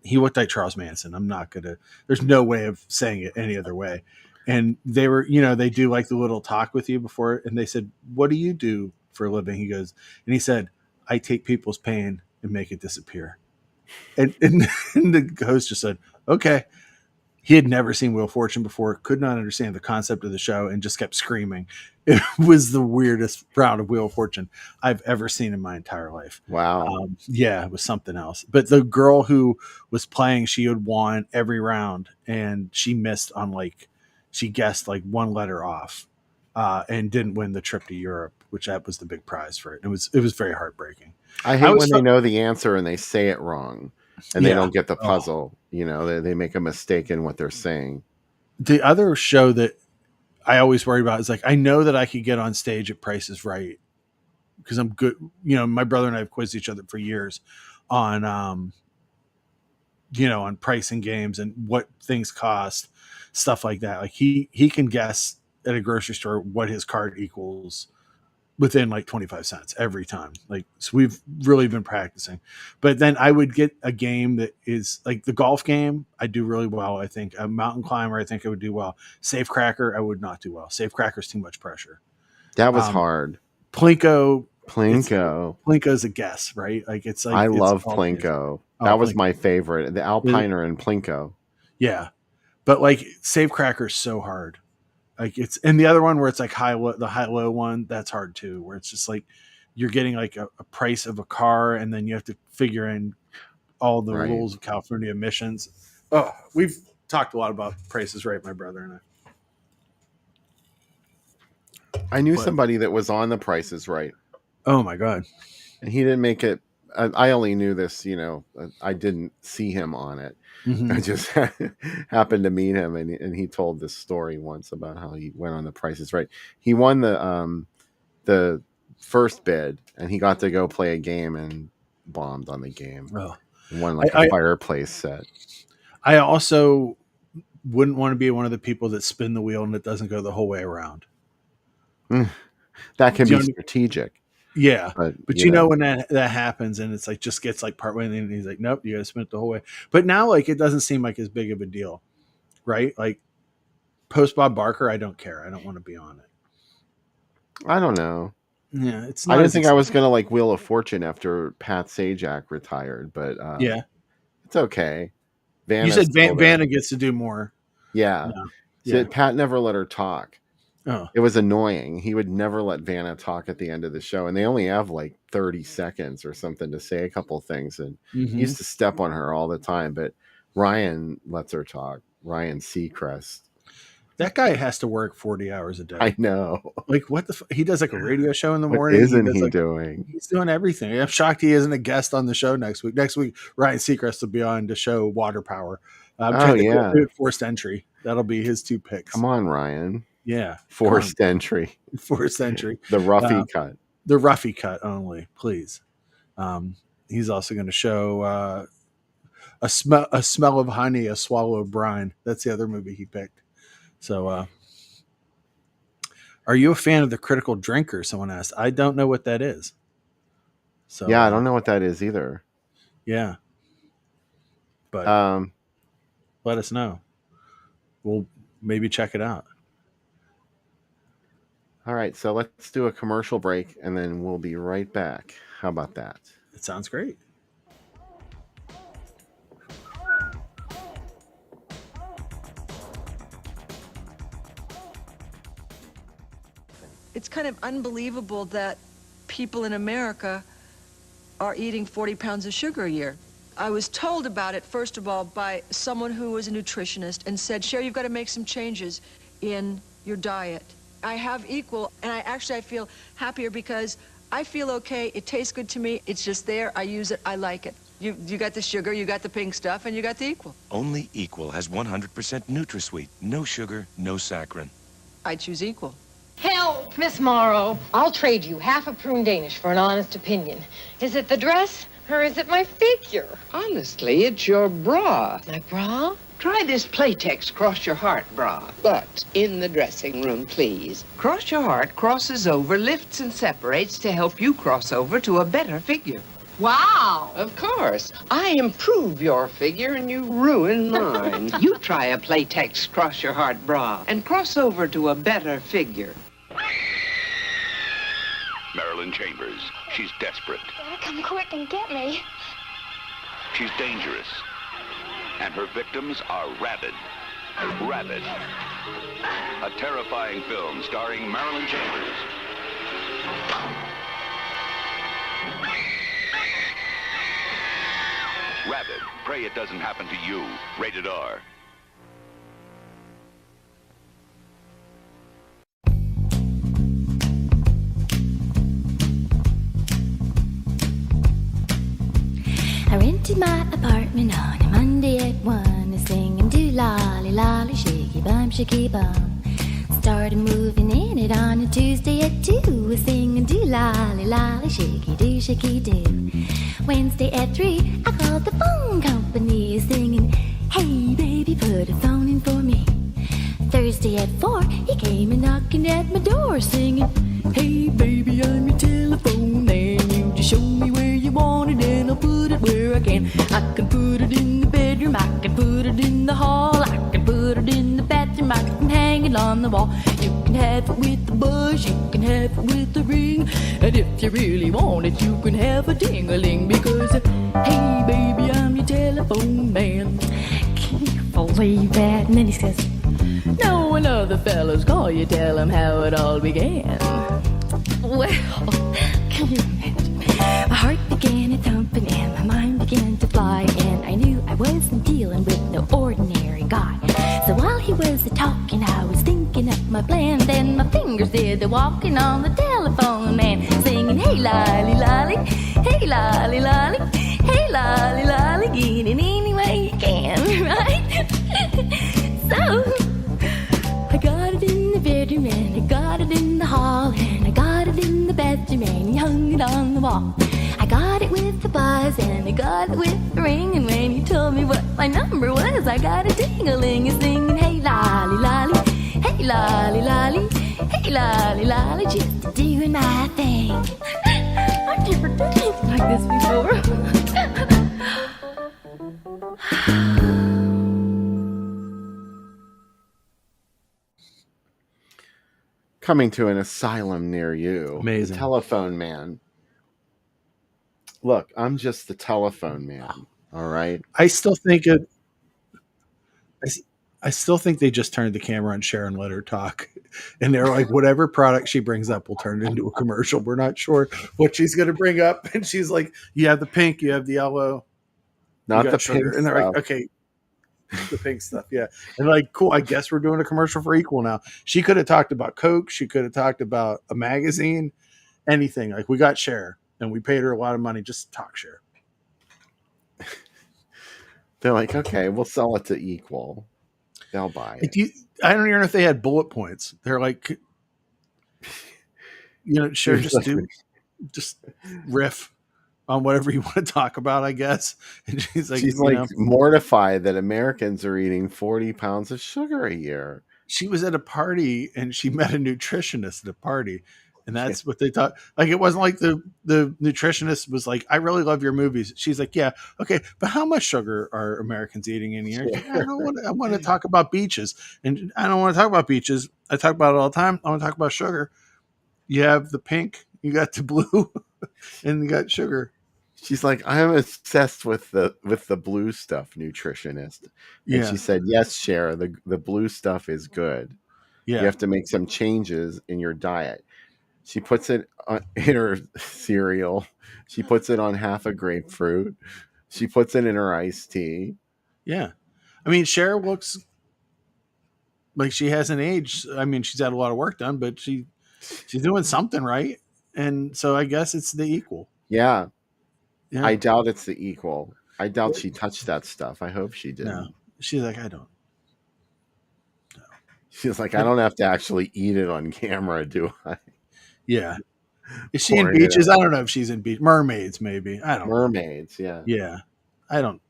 [SPEAKER 7] he looked like Charles Manson. There's no way of saying it any other way. And they were, they do like the little talk with you before. And they said, what do you do for a living? He said, I take people's pain and make it disappear. And the host just said, okay. He had never seen Wheel of Fortune before, could not understand the concept of the show, and just kept screaming. It was the weirdest round of Wheel of Fortune I've ever seen in my entire life.
[SPEAKER 6] Wow.
[SPEAKER 7] It was something else. But the girl who was playing, she had won every round, and she missed on she guessed one letter off and didn't win the trip to Europe, which that was the big prize for it. It was very heartbreaking.
[SPEAKER 6] I hate when they know the answer and they say it wrong. And they don't get the puzzle. They make a mistake in what they're saying.
[SPEAKER 7] The other show that I always worry about is I know that I could get on stage at Price is Right because I'm good. My brother and I have quizzed each other for years on, on pricing games and what things cost, stuff like that. Like he can guess at a grocery store what his card equals within 25 cents every time. So we've really been practicing, but then I would get a game that is the golf game. I do really well. I think a mountain climber, I think I would do well. Safe Cracker, I would not do well. Safe Cracker's too much pressure.
[SPEAKER 6] That was hard.
[SPEAKER 7] Plinko is a guess, right?
[SPEAKER 6] I love Plinko. That was my favorite. The Alpiner and Plinko.
[SPEAKER 7] Yeah. But Safe Cracker is so hard. And the other one where it's the high-low one, that's hard too, where it's just you're getting a price of a car and then you have to figure in all the rules of California emissions. Oh, we've talked a lot about Prices Right, my brother and I.
[SPEAKER 6] I knew somebody that was on the Prices Right.
[SPEAKER 7] Oh my God.
[SPEAKER 6] And he didn't make it. I only knew this, I didn't see him on it. Mm-hmm. I just happened to meet him, and he told this story once about how he went on the Price is Right. He won the first bid, and he got to go play a game and bombed on the game.
[SPEAKER 7] Oh.
[SPEAKER 6] And won a fireplace set.
[SPEAKER 7] I also wouldn't want to be one of the people that spin the wheel and it doesn't go the whole way around.
[SPEAKER 6] That can be strategic.
[SPEAKER 7] Yeah, but you
[SPEAKER 6] know.
[SPEAKER 7] know when that happens and it's like just gets like partway and he's like, nope, you got to spin it the whole way. But now like it doesn't seem like as big of a deal, right? Like post Bob Barker, I don't care. I don't want to be on it.
[SPEAKER 6] I don't know.
[SPEAKER 7] Yeah, it's.
[SPEAKER 6] I
[SPEAKER 7] Not
[SPEAKER 6] didn't
[SPEAKER 7] as
[SPEAKER 6] think I was
[SPEAKER 7] exciting.
[SPEAKER 6] gonna like Wheel of Fortune after Pat Sajak retired, but
[SPEAKER 7] Yeah,
[SPEAKER 6] it's okay.
[SPEAKER 7] you
[SPEAKER 6] Vanna's
[SPEAKER 7] said
[SPEAKER 6] still there.
[SPEAKER 7] Vanna gets to do more.
[SPEAKER 6] Yeah.
[SPEAKER 7] No.
[SPEAKER 6] So
[SPEAKER 7] Yeah.
[SPEAKER 6] Pat never let her talk.
[SPEAKER 7] Oh,
[SPEAKER 6] It was annoying. He would never let Vanna talk at the end of the show, and they only have like 30 seconds or something to say a couple things. And he used to step on her all the time, but Ryan lets her talk. Ryan Seacrest.
[SPEAKER 7] that guy has to work 40 hours a day.
[SPEAKER 6] I know.
[SPEAKER 7] Like what the? He does like a radio show in the
[SPEAKER 6] What
[SPEAKER 7] morning.
[SPEAKER 6] isn't
[SPEAKER 7] does,
[SPEAKER 6] he
[SPEAKER 7] like,
[SPEAKER 6] doing?
[SPEAKER 7] He's doing everything. I'm shocked he isn't a guest on the show next week. Next week, Ryan Seacrest will be on to show Water Power. I'm trying to do it forced entry. That'll be his 2 picks.
[SPEAKER 6] Come on, Ryan.
[SPEAKER 7] Yeah.
[SPEAKER 6] Forced entry.
[SPEAKER 7] Forced entry.
[SPEAKER 6] The roughy cut.
[SPEAKER 7] The roughy cut only, please. He's also going to show a smell of honey, a swallow of brine. That's the other movie he picked. So, are you a fan of The Critical Drinker? Someone asked. I don't know what that is. So
[SPEAKER 6] Yeah, I don't know what that is either.
[SPEAKER 7] Yeah, but let us know. We'll maybe check it out.
[SPEAKER 6] All right, so let's do a commercial break and then we'll be right back. How about that?
[SPEAKER 7] It sounds great.
[SPEAKER 8] It's kind of unbelievable that people in America are eating 40 pounds of sugar a year. I was told about it, first of all, by someone who was a nutritionist and said, Sherry, you've got to make some changes in your diet. I have equal, and I feel happier because I feel okay. It tastes good to me. It's just there. I use it. I like it. You got the sugar, you got the pink stuff, and you got the equal.
[SPEAKER 9] Only Equal has 100% NutraSweet. No sugar, no saccharin.
[SPEAKER 8] I choose equal.
[SPEAKER 10] Help, Miss Morrow. I'll trade you half a prune Danish for an honest opinion. Is it the dress or is it my figure?
[SPEAKER 11] Honestly, it's your bra.
[SPEAKER 10] My bra?
[SPEAKER 11] Try this Playtex Cross Your Heart bra, but in the dressing room, please. Cross Your Heart crosses over, lifts and separates to help you cross over to a better figure.
[SPEAKER 10] Wow.
[SPEAKER 11] Of course. I improve your figure and you ruin mine. You try a Playtex Cross Your Heart bra and cross over to a better figure.
[SPEAKER 12] Marilyn Chambers. She's desperate.
[SPEAKER 13] Better come quick and get me.
[SPEAKER 12] She's dangerous. And her victims are rabid. Rabid. A terrifying film starring Marilyn Chambers. Rabid. Pray it doesn't happen to you. Rated R.
[SPEAKER 13] I rented my apartment on a Monday at 1, singing do lolly lolly shaky bum shaky bum. Started moving in it on a Tuesday at 2, singing do lolly lolly shaky do. Wednesday at 3, I called the phone company singing, hey baby, put a phone in for me. Thursday at 4, he came and knocking at my door singing, hey baby, I'm your telephone man. You just show me where you want it and I'll put it where I can. I can put it in the bedroom, I can put it in the hall, I can put it in the bathroom, I can hang it on the wall. You can have it with the bush, you can have it with the ring, and if you really want it, you can have a ding-a-ling, because hey baby, I'm your telephone man. Can you believe that? And then he says, no, when other fellows call you, tell them how it all began. Well, can you imagine? My heart began a thumping and my mind began to fly, and I knew I wasn't dealing with no ordinary guy. So while he was talking, I was thinking up my plan. Then my fingers did the walking on the telephone man, singing, hey lolly lolly, hey lolly lolly, hey lolly lolly, get it any way you can, right? So I got it in the bedroom and I got it in the hall and I got it in the bathroom and he hung it on the wall. I got it with the buzz and I got it with the ring, and when he told me what my number was, I got a ding-a-ling and singing, hey lolly lolly, hey lolly lolly, hey lolly lolly, just doing my thing. never done anything like this before.
[SPEAKER 6] Coming to an asylum near you.
[SPEAKER 7] Amazing.
[SPEAKER 6] The Telephone Man. Look, I'm just the telephone man. All right.
[SPEAKER 7] I still think I still think they just turned the camera on Cher and let her talk. And they're like, whatever product she brings up, we'll turn it into a commercial. We're not sure what she's going to bring up. And she's like, you have the pink, you have the yellow,
[SPEAKER 6] not
[SPEAKER 7] the
[SPEAKER 6] sugar.
[SPEAKER 7] pink. And they're like, okay, the pink stuff. Yeah. And like, cool. I guess we're doing a commercial for Equal now. She could have talked about Coke. She could have talked about a magazine, anything. Like, we got Cher and we paid her a lot of money just to talk Cher.
[SPEAKER 6] They're like, okay, we'll sell it to Equal. They'll buy it.
[SPEAKER 7] I don't even know if they had bullet points. They're like, Cher, just riff on whatever you want to talk about, I guess. And she's like
[SPEAKER 6] mortified that Americans are eating 40 pounds of sugar a year.
[SPEAKER 7] She was at a party and she met a nutritionist at a party. And that's what they thought. Like, it wasn't like the nutritionist was like, I really love your movies. She's like, yeah, okay, but how much sugar are Americans eating in a year? I want to talk about beaches. And I don't want to talk about beaches. I talk about it all the time. I want to talk about sugar. You have the pink, you got the blue, and you got sugar.
[SPEAKER 6] She's like, I'm obsessed with the blue stuff, nutritionist. And she said, yes, Cher, the blue stuff is good.
[SPEAKER 7] Yeah.
[SPEAKER 6] You have to make some changes in your diet. She puts it in her cereal. She puts it on half a grapefruit. She puts it in her iced tea.
[SPEAKER 7] Yeah. I mean, Cher looks like she hasn't aged. I mean, she's had a lot of work done, but she's doing something right. And so I guess it's the Equal.
[SPEAKER 6] Yeah. I doubt it's the Equal. I doubt she touched that stuff. I hope she didn't.
[SPEAKER 7] No. She's like, I don't.
[SPEAKER 6] No. She's like, I don't have to actually eat it on camera, do I?
[SPEAKER 7] Yeah. Is she in beaches? I don't know if she's in beach. Mermaids, maybe. I don't know.
[SPEAKER 6] Mermaids, yeah.
[SPEAKER 7] Yeah. I don't.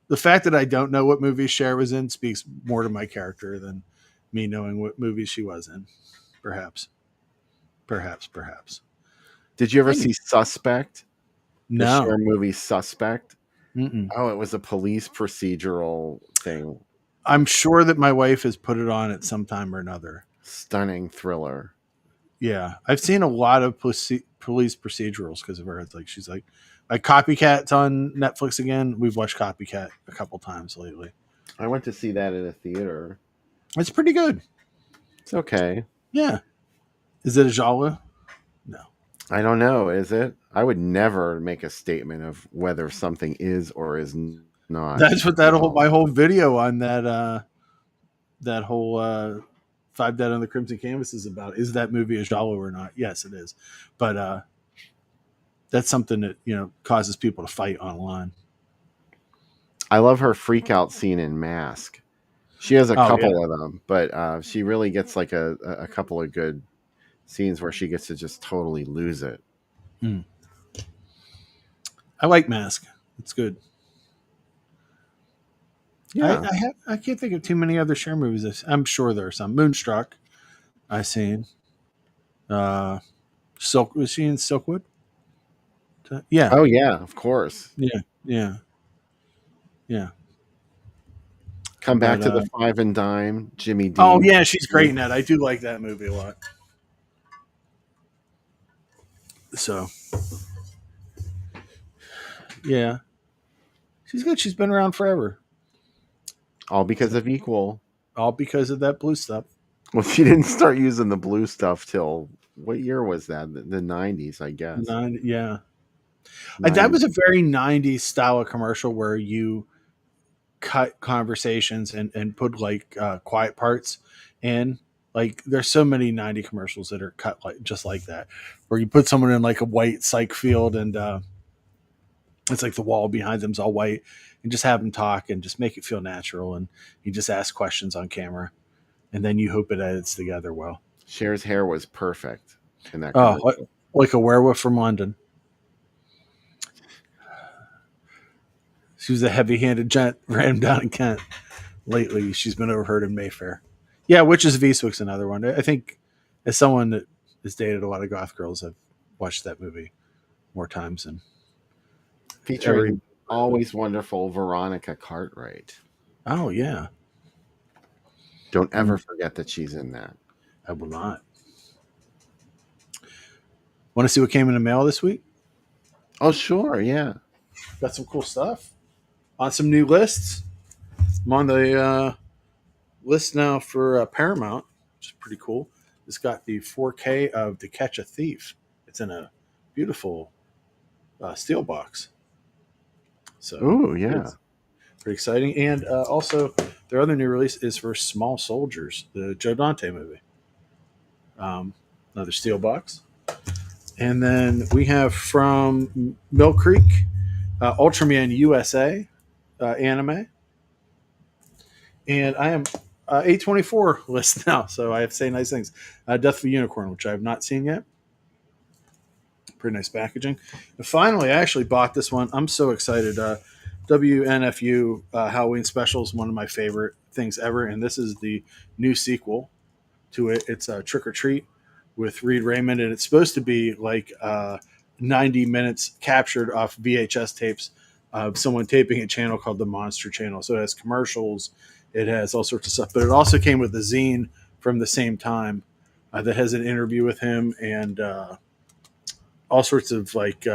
[SPEAKER 7] The fact that I don't know what movie Cher was in speaks more to my character than me knowing what movies she was in. Perhaps.
[SPEAKER 6] Did you ever see Suspect?
[SPEAKER 7] No.
[SPEAKER 6] The Cher movie Suspect?
[SPEAKER 7] Mm-mm.
[SPEAKER 6] Oh, it was a police procedural thing.
[SPEAKER 7] I'm sure that my wife has put it on at some time or another.
[SPEAKER 6] Stunning thriller.
[SPEAKER 7] Yeah, I've seen a lot of police procedurals because of her. It's like she's like Copycat's on Netflix again. We've watched Copycat a couple times lately.
[SPEAKER 6] I went to see that in a theater.
[SPEAKER 7] It's pretty good.
[SPEAKER 6] It's okay.
[SPEAKER 7] Yeah. Is it a genre? No.
[SPEAKER 6] I don't know. Is it? I would never make a statement of whether something is or is not.
[SPEAKER 7] That's what my whole video on that whole 5 Dead on the Crimson Canvas is about. Is that movie a genre or not? Yes, it is. But that's something that causes people to fight online.
[SPEAKER 6] I love her freak out scene in Mask. She has a couple of them, but she really gets like a couple of good scenes where she gets to just totally lose it.
[SPEAKER 7] I like Mask. It's good.
[SPEAKER 6] Yeah.
[SPEAKER 7] I can't think of too many other Cher movies. I'm sure there are some. Moonstruck, I've seen. Silk, was she in Silkwood? Yeah.
[SPEAKER 6] Oh yeah, of course.
[SPEAKER 7] Yeah.
[SPEAKER 6] Come back to the Five and Dime, Jimmy Dean.
[SPEAKER 7] Oh yeah, she's great in that. I do like that movie a lot. So, yeah, she's good. She's been around forever.
[SPEAKER 6] All because of Equal.
[SPEAKER 7] All because of that blue stuff.
[SPEAKER 6] Well, she didn't start using the blue stuff till what year was that? The 90s, I guess.
[SPEAKER 7] Yeah. That was a very 90s style of commercial where you cut conversations and put like quiet parts in. Like there's so many 90 commercials that are cut like just like that, where you put someone in like a white psych field and it's like the wall behind them's all white, and just have them talk and just make it feel natural, and you just ask questions on camera, and then you hope it edits together well.
[SPEAKER 6] Cher's hair was perfect in that.
[SPEAKER 7] Like a werewolf from London. She was a heavy-handed gent, ran him down in Kent. Lately, she's been overheard in Mayfair. Yeah, Witches of Eastwick's another one. I think as someone that has dated a lot of goth girls, I've watched that movie more times than
[SPEAKER 6] Featuring
[SPEAKER 7] every.
[SPEAKER 6] always wonderful Veronica Cartwright.
[SPEAKER 7] Oh yeah,
[SPEAKER 6] Don't ever forget that she's in that.
[SPEAKER 7] I will not. Want to see what came in the mail this week?
[SPEAKER 6] Oh, sure, yeah.
[SPEAKER 7] Got some cool stuff on some new lists. I'm on the list now for Paramount, which is pretty cool. It's got the 4K of To Catch a Thief. It's in a beautiful steel box. So,
[SPEAKER 6] Ooh, yeah.
[SPEAKER 7] pretty exciting. And also, their other new release is for Small Soldiers, the Joe Dante movie. Another steel box. And then we have from Mill Creek, Ultraman USA anime. And I am A24 list now, so I have to say nice things. Death of a Unicorn, which I have not seen yet. Pretty nice packaging. And finally, I actually bought this one. I'm so excited. WNFU Halloween Special is one of my favorite things ever, and this is the new sequel to it. It's Trick or Treat with Reed Raymond, and it's supposed to be like 90 minutes captured off VHS tapes of someone taping a channel called the Monster Channel. So it has commercials, it has all sorts of stuff, but it also came with a zine from the same time that has an interview with him and all sorts of like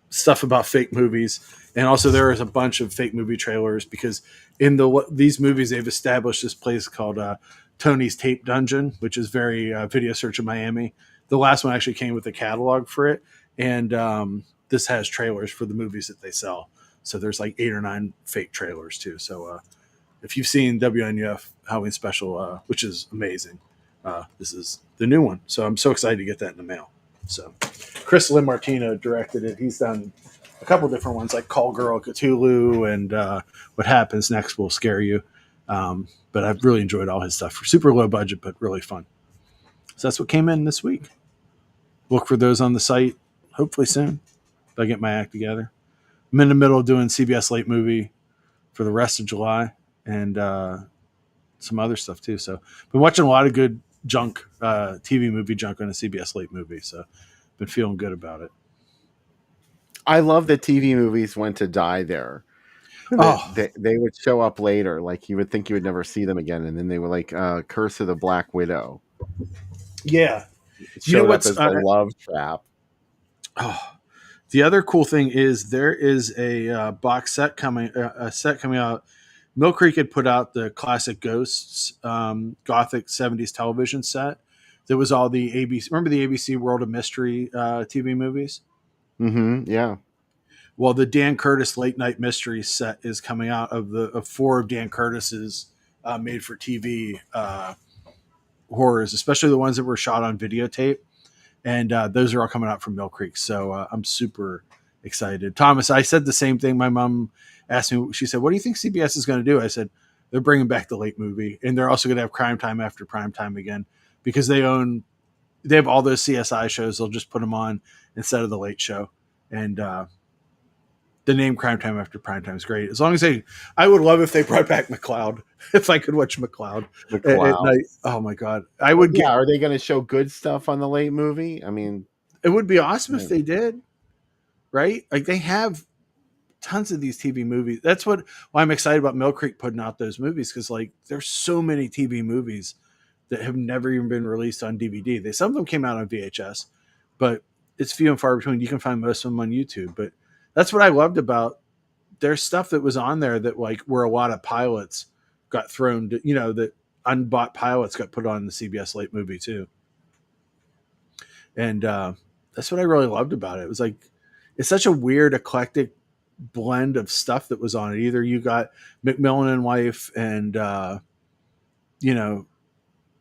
[SPEAKER 7] stuff about fake movies. And also there is a bunch of fake movie trailers because in these movies they've established this place called Tony's Tape Dungeon, which is very Video Search of Miami. The last one actually came with a catalog for it, and this has trailers for the movies that they sell. So there's like 8 or 9 fake trailers too. So if you've seen WNUF Halloween Special, which is amazing, this is the new one. So I'm so excited to get that in the mail. So Chris Limartino directed it. He's done a couple different ones like Call Girl Cthulhu and What Happens Next Will Scare You. But I've really enjoyed all his stuff. For super low budget, but really fun. So that's what came in this week. Look for those on the site hopefully soon if I get my act together. I'm in the middle of doing CBS Late Movie for the rest of July and some other stuff too. So been watching a lot of good junk, TV movie junk on a CBS Late Movie. So been feeling good about it.
[SPEAKER 6] I love that TV movies went to die there. They would show up later, like you would think you would never see them again, and then they were like Curse of the Black Widow.
[SPEAKER 7] Yeah,
[SPEAKER 6] it showed up as the love trap.
[SPEAKER 7] Oh, the other cool thing is there is a box set coming, out. Mill Creek had put out the classic Ghosts Gothic 70s television set. There was all the ABC. Remember the ABC World of Mystery TV movies?
[SPEAKER 6] Mm-hmm. Yeah.
[SPEAKER 7] Well, the Dan Curtis Late Night Mystery set is coming out of 4 of Dan Curtis's made for TV horrors, especially the ones that were shot on videotape. And those are all coming out from Mill Creek. So I'm super excited. Thomas, I said the same thing. My mom asked me, she said, what do you think CBS is going to do? I said, they're bringing back the late movie. And they're also going to have Crime Time after Prime Time again because they have all those CSI shows. They'll just put them on instead of the late show. And the name Crime Time after Prime Time is great. As long as I would love if they brought back McCloud. If I could watch McCloud at night. Oh my God. Are
[SPEAKER 6] they going to show good stuff on the late movie? I mean,
[SPEAKER 7] it would be awesome if they did. Right? Like they have tons of these TV movies. That's why I'm excited about Mill Creek putting out those movies. Cause like there's so many TV movies that have never even been released on DVD. Some of them came out on VHS, but it's few and far between. You can find most of them on YouTube, but that's what I loved about there's stuff that was on there that like where a lot of pilots got thrown to, that unbought pilots got put on the CBS Late Movie too. And that's what I really loved about it. It was like, it's such a weird, eclectic blend of stuff that was on it. Either you got McMillan and Wife and,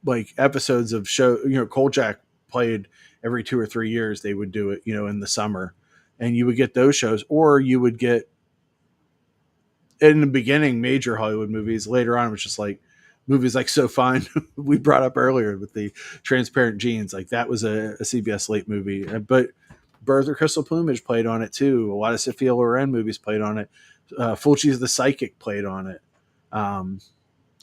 [SPEAKER 7] like episodes of show, Kolchak played every 2 or 3 years. They would do it, in the summer. And you would get those shows, or you would get, in the beginning, major Hollywood movies. Later on, it was just like movies like So Fine, we brought up earlier with the Transparent Jeans. Like that was a CBS Late Movie. But Birds of Crystal Plumage played on it too. A lot of Sophia Loren movies played on it. Fulci's The Psychic played on it.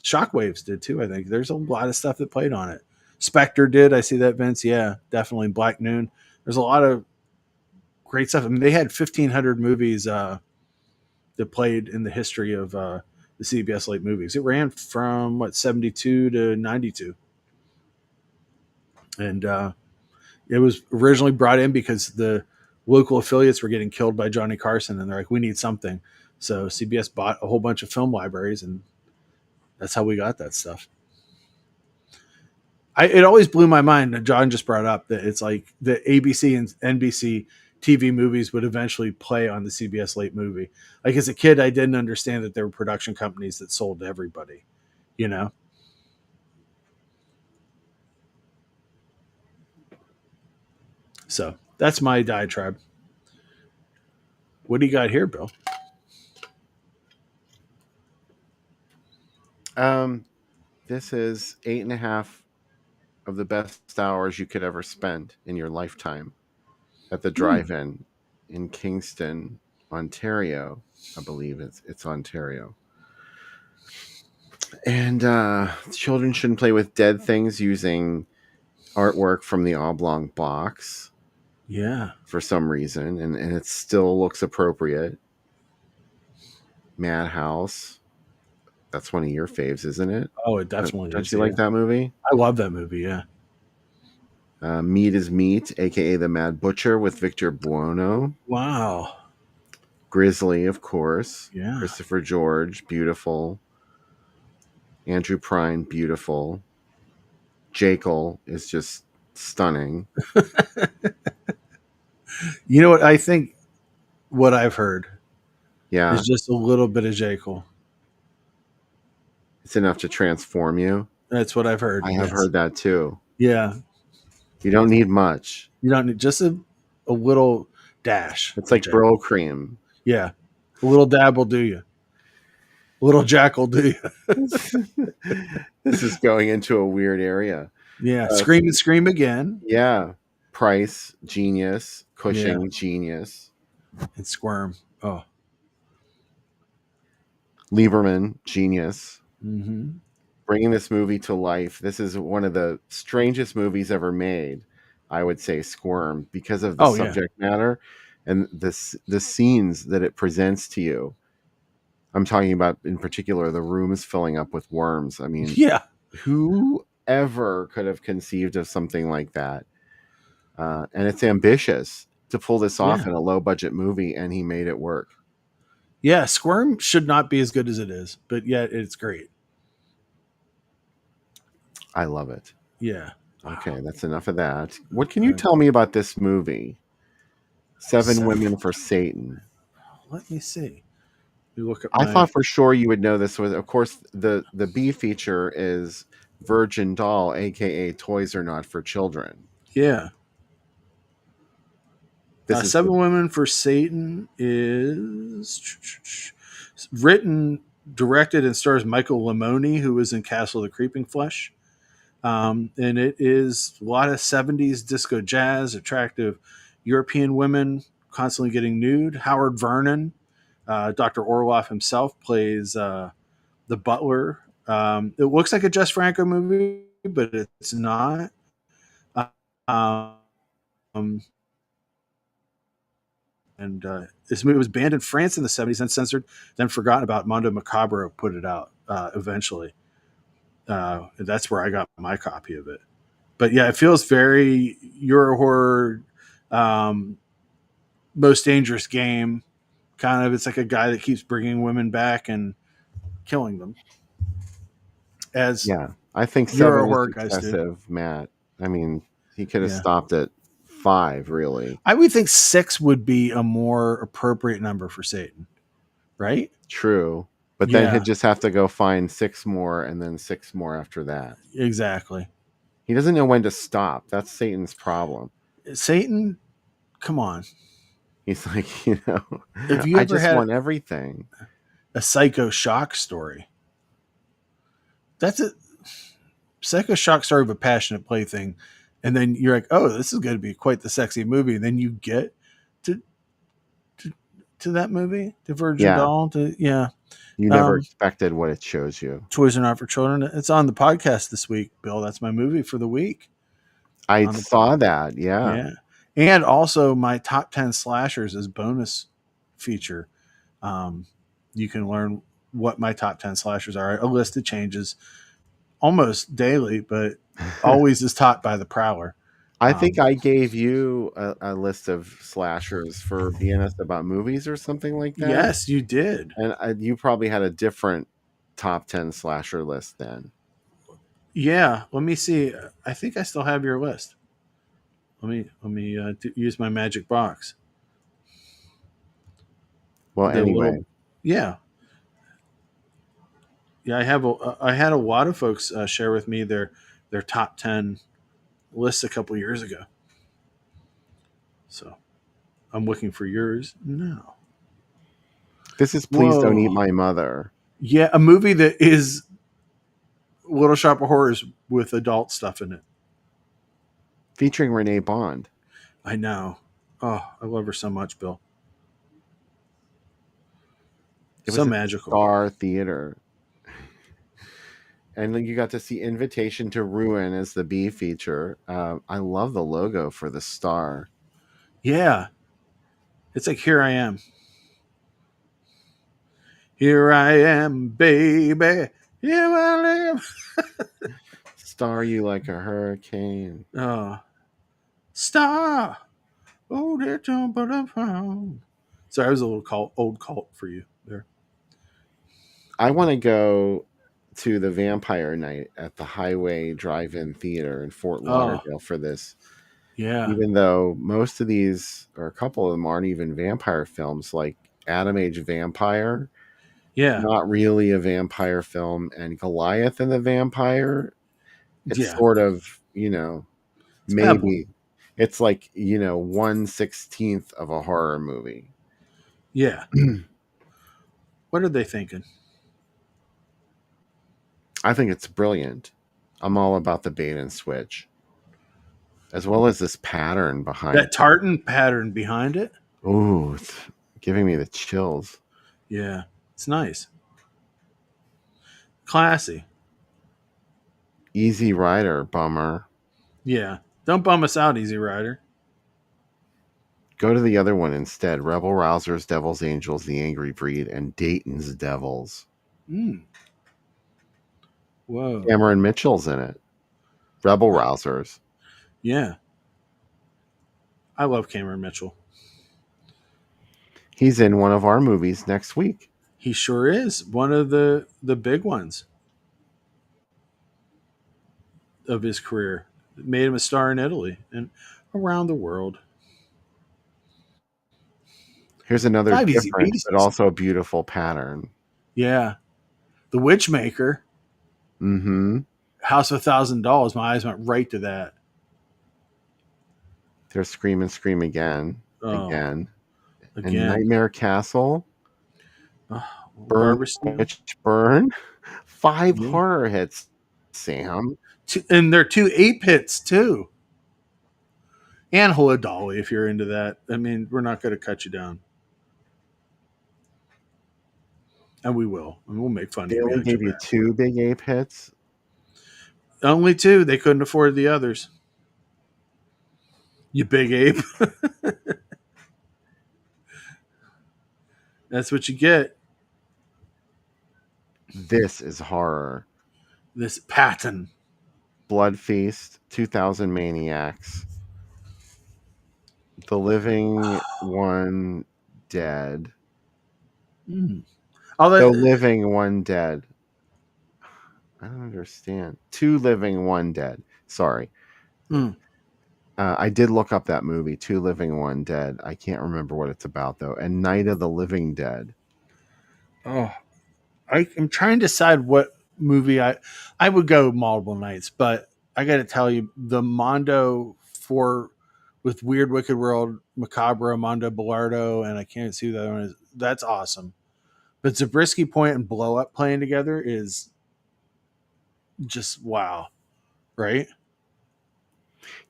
[SPEAKER 7] Shockwaves did too, I think. There's a lot of stuff that played on it. Spectre did. I see that, Vince. Yeah, definitely. Black Noon. There's a lot of great stuff. I mean, they had 1,500 movies that played in the history of the CBS late movies. It ran from what 72 to 92, and it was originally brought in because the local affiliates were getting killed by Johnny Carson, and they're like, we need something. So CBS bought a whole bunch of film libraries, and that's how we got that stuff. It always blew my mind that John just brought up that it's like the ABC and NBC TV movies would eventually play on the CBS late movie. Like as a kid, I didn't understand that there were production companies that sold to everybody, you know? So that's my diatribe. What do you got here, Bill?
[SPEAKER 6] This is 8.5 of the best hours you could ever spend in your lifetime at the drive-in in Kingston, Ontario. I believe it's Ontario. And children shouldn't play with dead things using artwork from the oblong box.
[SPEAKER 7] Yeah.
[SPEAKER 6] For some reason, and it still looks appropriate. Madhouse. That's one of your faves, isn't it?
[SPEAKER 7] Oh, it definitely
[SPEAKER 6] Don't
[SPEAKER 7] is.
[SPEAKER 6] you like that movie?
[SPEAKER 7] I love that movie, yeah.
[SPEAKER 6] Meat is Meat, a.k.a. The Mad Butcher with Victor Buono.
[SPEAKER 7] Wow.
[SPEAKER 6] Grizzly, of course.
[SPEAKER 7] Yeah.
[SPEAKER 6] Christopher George, beautiful. Andrew Prine, beautiful. Jekyll is just stunning.
[SPEAKER 7] You know what? I think what I've heard
[SPEAKER 6] is
[SPEAKER 7] just a little bit of Jekyll.
[SPEAKER 6] It's enough to transform you.
[SPEAKER 7] That's what I've heard.
[SPEAKER 6] I have heard that too.
[SPEAKER 7] Yeah.
[SPEAKER 6] You don't need much.
[SPEAKER 7] You don't need just a little dash.
[SPEAKER 6] It's like Bro Cream.
[SPEAKER 7] Yeah. A little dab will do you. A little Jack will do you.
[SPEAKER 6] This is going into a weird area.
[SPEAKER 7] Yeah. Scream and Scream Again.
[SPEAKER 6] Yeah. Price, genius. Cushing, genius.
[SPEAKER 7] And Squirm. Oh.
[SPEAKER 6] Lieberman, genius.
[SPEAKER 7] Mm-hmm.
[SPEAKER 6] Bringing this movie to life. This is one of the strangest movies ever made. I would say Squirm, because of the subject matter and the scenes that it presents to you. I'm talking about, in particular, the rooms filling up with worms. I mean, who ever could have conceived of something like that? And it's ambitious to pull this off in a low-budget movie, and he made it work.
[SPEAKER 7] Yeah, Squirm should not be as good as it is, but yet it's great.
[SPEAKER 6] I love it.
[SPEAKER 7] Yeah.
[SPEAKER 6] Okay, that's enough of that. What can you tell me about this movie? Seven Women for Satan.
[SPEAKER 7] Let me see. You look at
[SPEAKER 6] I thought for sure you would know this was, of course, the B feature is Virgin Doll, aka Toys Are Not for Children.
[SPEAKER 7] Yeah.
[SPEAKER 6] This is
[SPEAKER 7] Seven Women for Satan is written, directed, and stars Michael Lamoni, who was in Castle of the Creeping Flesh. And it is a lot of 70s disco jazz, attractive European women constantly getting nude. Howard Vernon, Dr. Orloff himself, plays the butler. It looks like a Jess Franco movie, but it's not. This movie was banned in France in the 70s, then censored, then forgotten about. Mondo Macabro put it out eventually. That's where I got my copy of it. But yeah, it feels very Euro horror, most dangerous game. Kind of, it's like a guy that keeps bringing women back and killing them. As
[SPEAKER 6] I think
[SPEAKER 7] Euro
[SPEAKER 6] 7
[SPEAKER 7] horror
[SPEAKER 6] is
[SPEAKER 7] guys do.
[SPEAKER 6] excessive, Matt. I mean, he could have stopped at 5, really.
[SPEAKER 7] I would think 6 would be a more appropriate number for Satan, right?
[SPEAKER 6] True. But then he'd just have to go find 6 more and then 6 more after that.
[SPEAKER 7] Exactly.
[SPEAKER 6] He doesn't know when to stop. That's Satan's problem.
[SPEAKER 7] Satan, come on.
[SPEAKER 6] He's like,
[SPEAKER 7] If you
[SPEAKER 6] I
[SPEAKER 7] ever
[SPEAKER 6] just
[SPEAKER 7] had
[SPEAKER 6] want everything.
[SPEAKER 7] A Psycho Shock story. That's a Psycho Shock story of a passionate plaything. And then you're like, oh, this is going to be quite the sexy movie. And then you get to that movie, to Virgin Doll.
[SPEAKER 6] You never expected what it shows you.
[SPEAKER 7] Toys Are Not for Children. It's on the podcast this week, Bill. That's my movie for the week.
[SPEAKER 6] I saw that. Yeah.
[SPEAKER 7] and also my top 10 slashers as bonus feature. Um, you can learn what my top 10 slashers are. A list of changes almost daily, but always is taught by the Prowler.
[SPEAKER 6] I think I gave you a list of slashers for being us about movies or something like that.
[SPEAKER 7] Yes, you did.
[SPEAKER 6] And you probably had a different top 10 slasher list then.
[SPEAKER 7] Yeah, let me see. I think I still have your list. Let me use my magic box.
[SPEAKER 6] Well,
[SPEAKER 7] The
[SPEAKER 6] anyway,
[SPEAKER 7] little, yeah, yeah. I had a lot of folks share with me their top 10 lists a couple years ago. So I'm looking for yours now.
[SPEAKER 6] this is Please Don't Eat
[SPEAKER 7] Whoa.
[SPEAKER 6] My Mother.
[SPEAKER 7] Yeah, a movie that is Little Shop of Horrors with adult stuff in it.
[SPEAKER 6] Featuring Renee Bond.
[SPEAKER 7] I know. Oh, I love her so much, Bill.
[SPEAKER 6] It
[SPEAKER 7] So
[SPEAKER 6] was at
[SPEAKER 7] magical.
[SPEAKER 6] Star Theater. And then you got to see Invitation to Ruin as the B feature. I love the logo for the star.
[SPEAKER 7] Yeah. It's like Here I Am. Here I am, baby. Here I live.
[SPEAKER 6] Star you like a hurricane.
[SPEAKER 7] Star. Oh, they're jumping around. Sorry, I was a little old cult for you there.
[SPEAKER 6] I want to go to the Vampire Night at the Highway Drive-In Theater in Fort Lauderdale for this.
[SPEAKER 7] Yeah.
[SPEAKER 6] Even though most of these, or a couple of them, aren't even vampire films, like Adam Age Vampire.
[SPEAKER 7] Yeah.
[SPEAKER 6] Not really a vampire film, and Goliath and the Vampire. It's
[SPEAKER 7] Yeah.
[SPEAKER 6] sort of,
[SPEAKER 7] It's Babylon.
[SPEAKER 6] maybe it's like 1/16 of a horror movie.
[SPEAKER 7] Yeah. What are they thinking?
[SPEAKER 6] I think it's brilliant. I'm all about the bait and switch, as well as this pattern behind
[SPEAKER 7] That tartan pattern behind it.
[SPEAKER 6] Ooh, it's giving me the chills.
[SPEAKER 7] Yeah, it's nice. Classy.
[SPEAKER 6] Easy Rider, bummer.
[SPEAKER 7] Yeah. Don't bum us out, Easy Rider.
[SPEAKER 6] Go to the other one instead. Rebel Rousers, Devil's Angels, The Angry Breed, and Dayton's Devils.
[SPEAKER 7] Whoa.
[SPEAKER 6] Cameron Mitchell's in it. Rebel Rousers.
[SPEAKER 7] Yeah. I love Cameron Mitchell.
[SPEAKER 6] He's in one of our movies next week.
[SPEAKER 7] He sure is. One of the big ones of his career. It made him a star in Italy and around the world.
[SPEAKER 6] Here's another
[SPEAKER 7] 5 Easy
[SPEAKER 6] different,
[SPEAKER 7] Pieces.
[SPEAKER 6] but also beautiful pattern.
[SPEAKER 7] Yeah. The Witchmaker.
[SPEAKER 6] Mm-hmm.
[SPEAKER 7] House of $1,000. My eyes went right to that.
[SPEAKER 6] There's Scream and Scream Again. Again. And
[SPEAKER 7] Again.
[SPEAKER 6] Nightmare Castle. Burn,
[SPEAKER 7] Barbara Steele.
[SPEAKER 6] Witch, Burn. 5 horror hits, Sam.
[SPEAKER 7] And they're 2 ape hits, too. And Hula Dolly, if you're into that. I mean, we're not going to cut you down. And we will. And we'll make fun
[SPEAKER 6] They
[SPEAKER 7] of you.
[SPEAKER 6] only gave you 2 big ape hits.
[SPEAKER 7] Only 2. They couldn't afford the others. You big ape. That's what you get.
[SPEAKER 6] This is horror.
[SPEAKER 7] This pattern.
[SPEAKER 6] Blood Feast, 2000 Maniacs. The Living One Dead.
[SPEAKER 7] Mm.
[SPEAKER 6] The Living One Dead. I don't understand. 2 Living One Dead. Sorry.
[SPEAKER 7] Mm.
[SPEAKER 6] I did look up that movie, 2 Living One Dead. I can't remember what it's about, though. And Night of the Living Dead.
[SPEAKER 7] Oh, I'm trying to decide what movie I would go multiple nights, but I got to tell you, the Mondo with Weird Wicked World, Macabre, Mondo Bellardo, and I can't see who that one is. That's awesome. But Zabriskie Point and Blow Up playing together is just wow, right?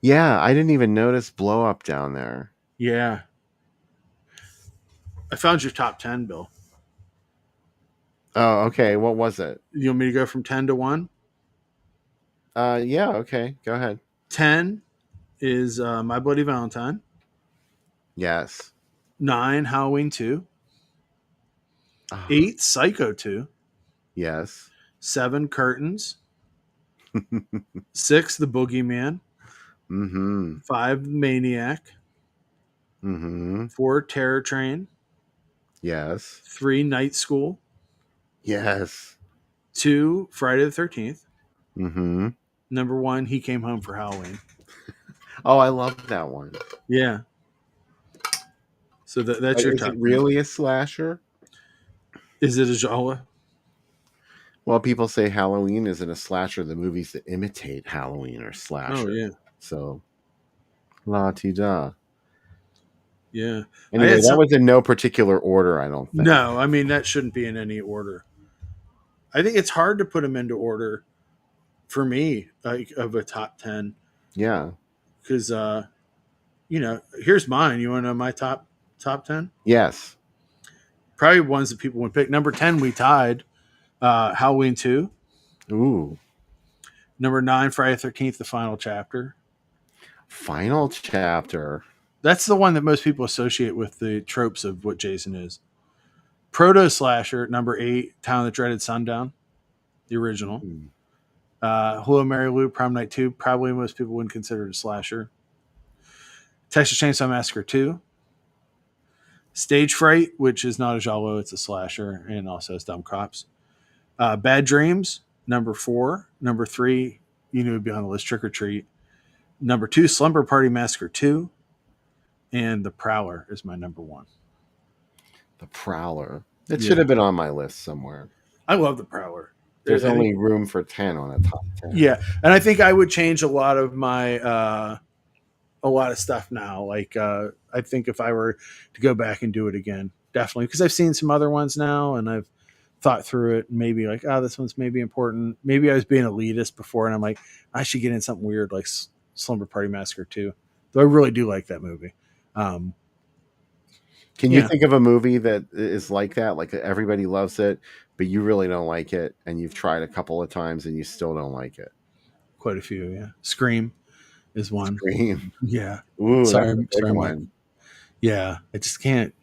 [SPEAKER 6] Yeah, I didn't even notice Blow Up down there.
[SPEAKER 7] Yeah. I found your top 10, Bill.
[SPEAKER 6] Oh, okay. What was it?
[SPEAKER 7] You want me to go from 10 to 1?
[SPEAKER 6] Yeah, okay. Go ahead.
[SPEAKER 7] 10 is My Bloody Valentine.
[SPEAKER 6] Yes.
[SPEAKER 7] 9, Halloween 2.
[SPEAKER 6] Ah,
[SPEAKER 7] 8, Psycho 2.
[SPEAKER 6] yes.
[SPEAKER 7] 7, Curtains. 6, The Boogeyman.
[SPEAKER 6] Mm-hmm.
[SPEAKER 7] 5, Maniac.
[SPEAKER 6] Mm-hmm.
[SPEAKER 7] 4, Terror Train.
[SPEAKER 6] Yes.
[SPEAKER 7] 3, Night School.
[SPEAKER 6] Yes.
[SPEAKER 7] 2, Friday the 13th.
[SPEAKER 6] Mm-hmm.
[SPEAKER 7] Number 1, He Came Home for Halloween.
[SPEAKER 6] Oh, I love that one.
[SPEAKER 7] Yeah. So that's
[SPEAKER 6] But
[SPEAKER 7] your
[SPEAKER 6] is
[SPEAKER 7] top
[SPEAKER 6] it
[SPEAKER 7] 10.
[SPEAKER 6] really a slasher?
[SPEAKER 7] Is it a genre?
[SPEAKER 6] Well, people say Halloween isn't a slasher. The movies that imitate Halloween are
[SPEAKER 7] Oh,
[SPEAKER 6] slasher.
[SPEAKER 7] yeah.
[SPEAKER 6] So, la ti da.
[SPEAKER 7] Yeah. I
[SPEAKER 6] Anyway,
[SPEAKER 7] had
[SPEAKER 6] that
[SPEAKER 7] some.
[SPEAKER 6] was in no particular order, I don't think.
[SPEAKER 7] No, I mean, that shouldn't be in any order. I think it's hard to put them into order for me, like of a top 10.
[SPEAKER 6] Yeah.
[SPEAKER 7] Because, here's mine. You want to know my top 10?
[SPEAKER 6] Yes.
[SPEAKER 7] Probably ones that people would pick. Number 10, we tied Halloween 2.
[SPEAKER 6] Ooh.
[SPEAKER 7] Number 9, Friday the 13th, The Final Chapter.
[SPEAKER 6] Final chapter.
[SPEAKER 7] That's the one that most people associate with the tropes of what Jason is. Proto Slasher, number 8, Town of the Dreaded Sundown, the original. Hello, Mary Lou, Prom Night 2. Probably most people wouldn't consider it a slasher. Texas Chainsaw Massacre 2. Stage Fright, which is not a giallo, it's a slasher, and also has dumb cops. Bad Dreams, number 4. Number 3, you knew it would be on the list, Trick or Treat. Number 2, Slumber Party Massacre 2. And The Prowler is my number 1.
[SPEAKER 6] The Prowler. It should have been on my list somewhere.
[SPEAKER 7] I love The Prowler.
[SPEAKER 6] There's only room for 10 on a top 10.
[SPEAKER 7] Yeah, and I think I would change a lot of my a lot of stuff now. Like I think if I were to go back and do it again, definitely, because I've seen some other ones now and I've thought through it. And maybe like, oh, this one's maybe important. Maybe I was being elitist before, and I'm like, I should get in something weird like Slumber Party Massacre 2. Though I really do like that movie.
[SPEAKER 6] Can you think of a movie that is like that? Like everybody loves it, but you really don't like it, and you've tried a couple of times and you still don't like it?
[SPEAKER 7] Quite a few, yeah. Scream is one.
[SPEAKER 6] Scream.
[SPEAKER 7] Yeah.
[SPEAKER 6] Ooh,
[SPEAKER 7] Sorry,
[SPEAKER 6] that's a big one.
[SPEAKER 7] Yeah, I just can't